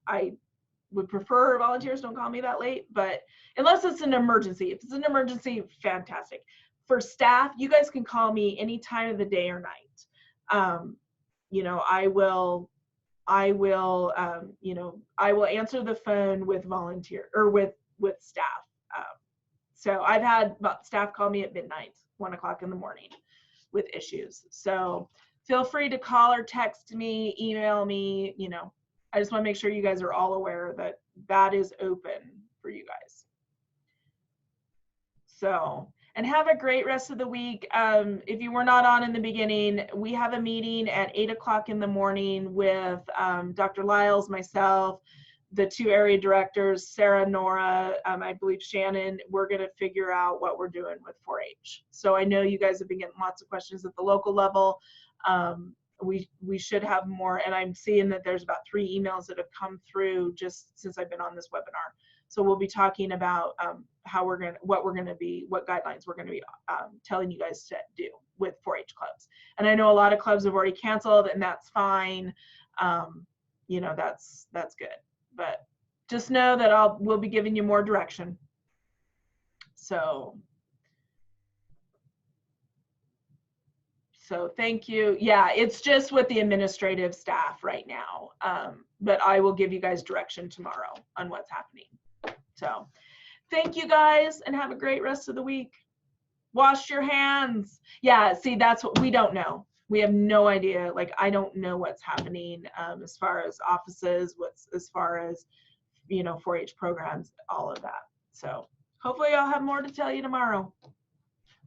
I would prefer volunteers don't call me that late, but unless it's an emergency. If it's an emergency, fantastic. For staff, you guys can call me any time of the day or night. I will answer the phone with volunteer or with staff. So I've had staff call me at midnight, 1 o'clock in the morning with issues. So feel free to call or text me, email me. I just want to make sure you guys are all aware that that is open for you guys. So, and have a great rest of the week. If you were not on in the beginning, we have a meeting at 8 o'clock in the morning with Dr. Lyles, myself, the 2 area directors, Sarah, Nora, I believe Shannon. We're going to figure out what we're doing with 4-H. So I know you guys have been getting lots of questions at the local level. We should have more, and I'm seeing that there's about 3 emails that have come through just since I've been on this webinar. So we'll be talking about what guidelines we're going to be telling you guys to do with 4-H clubs. And I know a lot of clubs have already canceled, and that's fine. You know, that's good. But just know that we'll be giving you more direction. So thank you. Yeah, it's just with the administrative staff right now. But I will give you guys direction tomorrow on what's happening. So thank you guys, and have a great rest of the week. Wash your hands. Yeah, see, that's what we don't know. We have no idea. Like, I don't know what's happening as far as offices, as far as, you know, 4-H programs, all of that. So hopefully I'll have more to tell you tomorrow.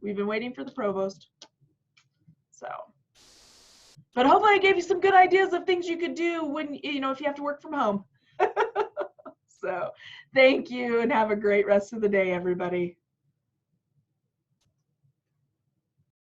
We've been waiting for the provost. So, but hopefully I gave you some good ideas of things you could do when, you know, if you have to work from home. So thank you, and have a great rest of the day, everybody.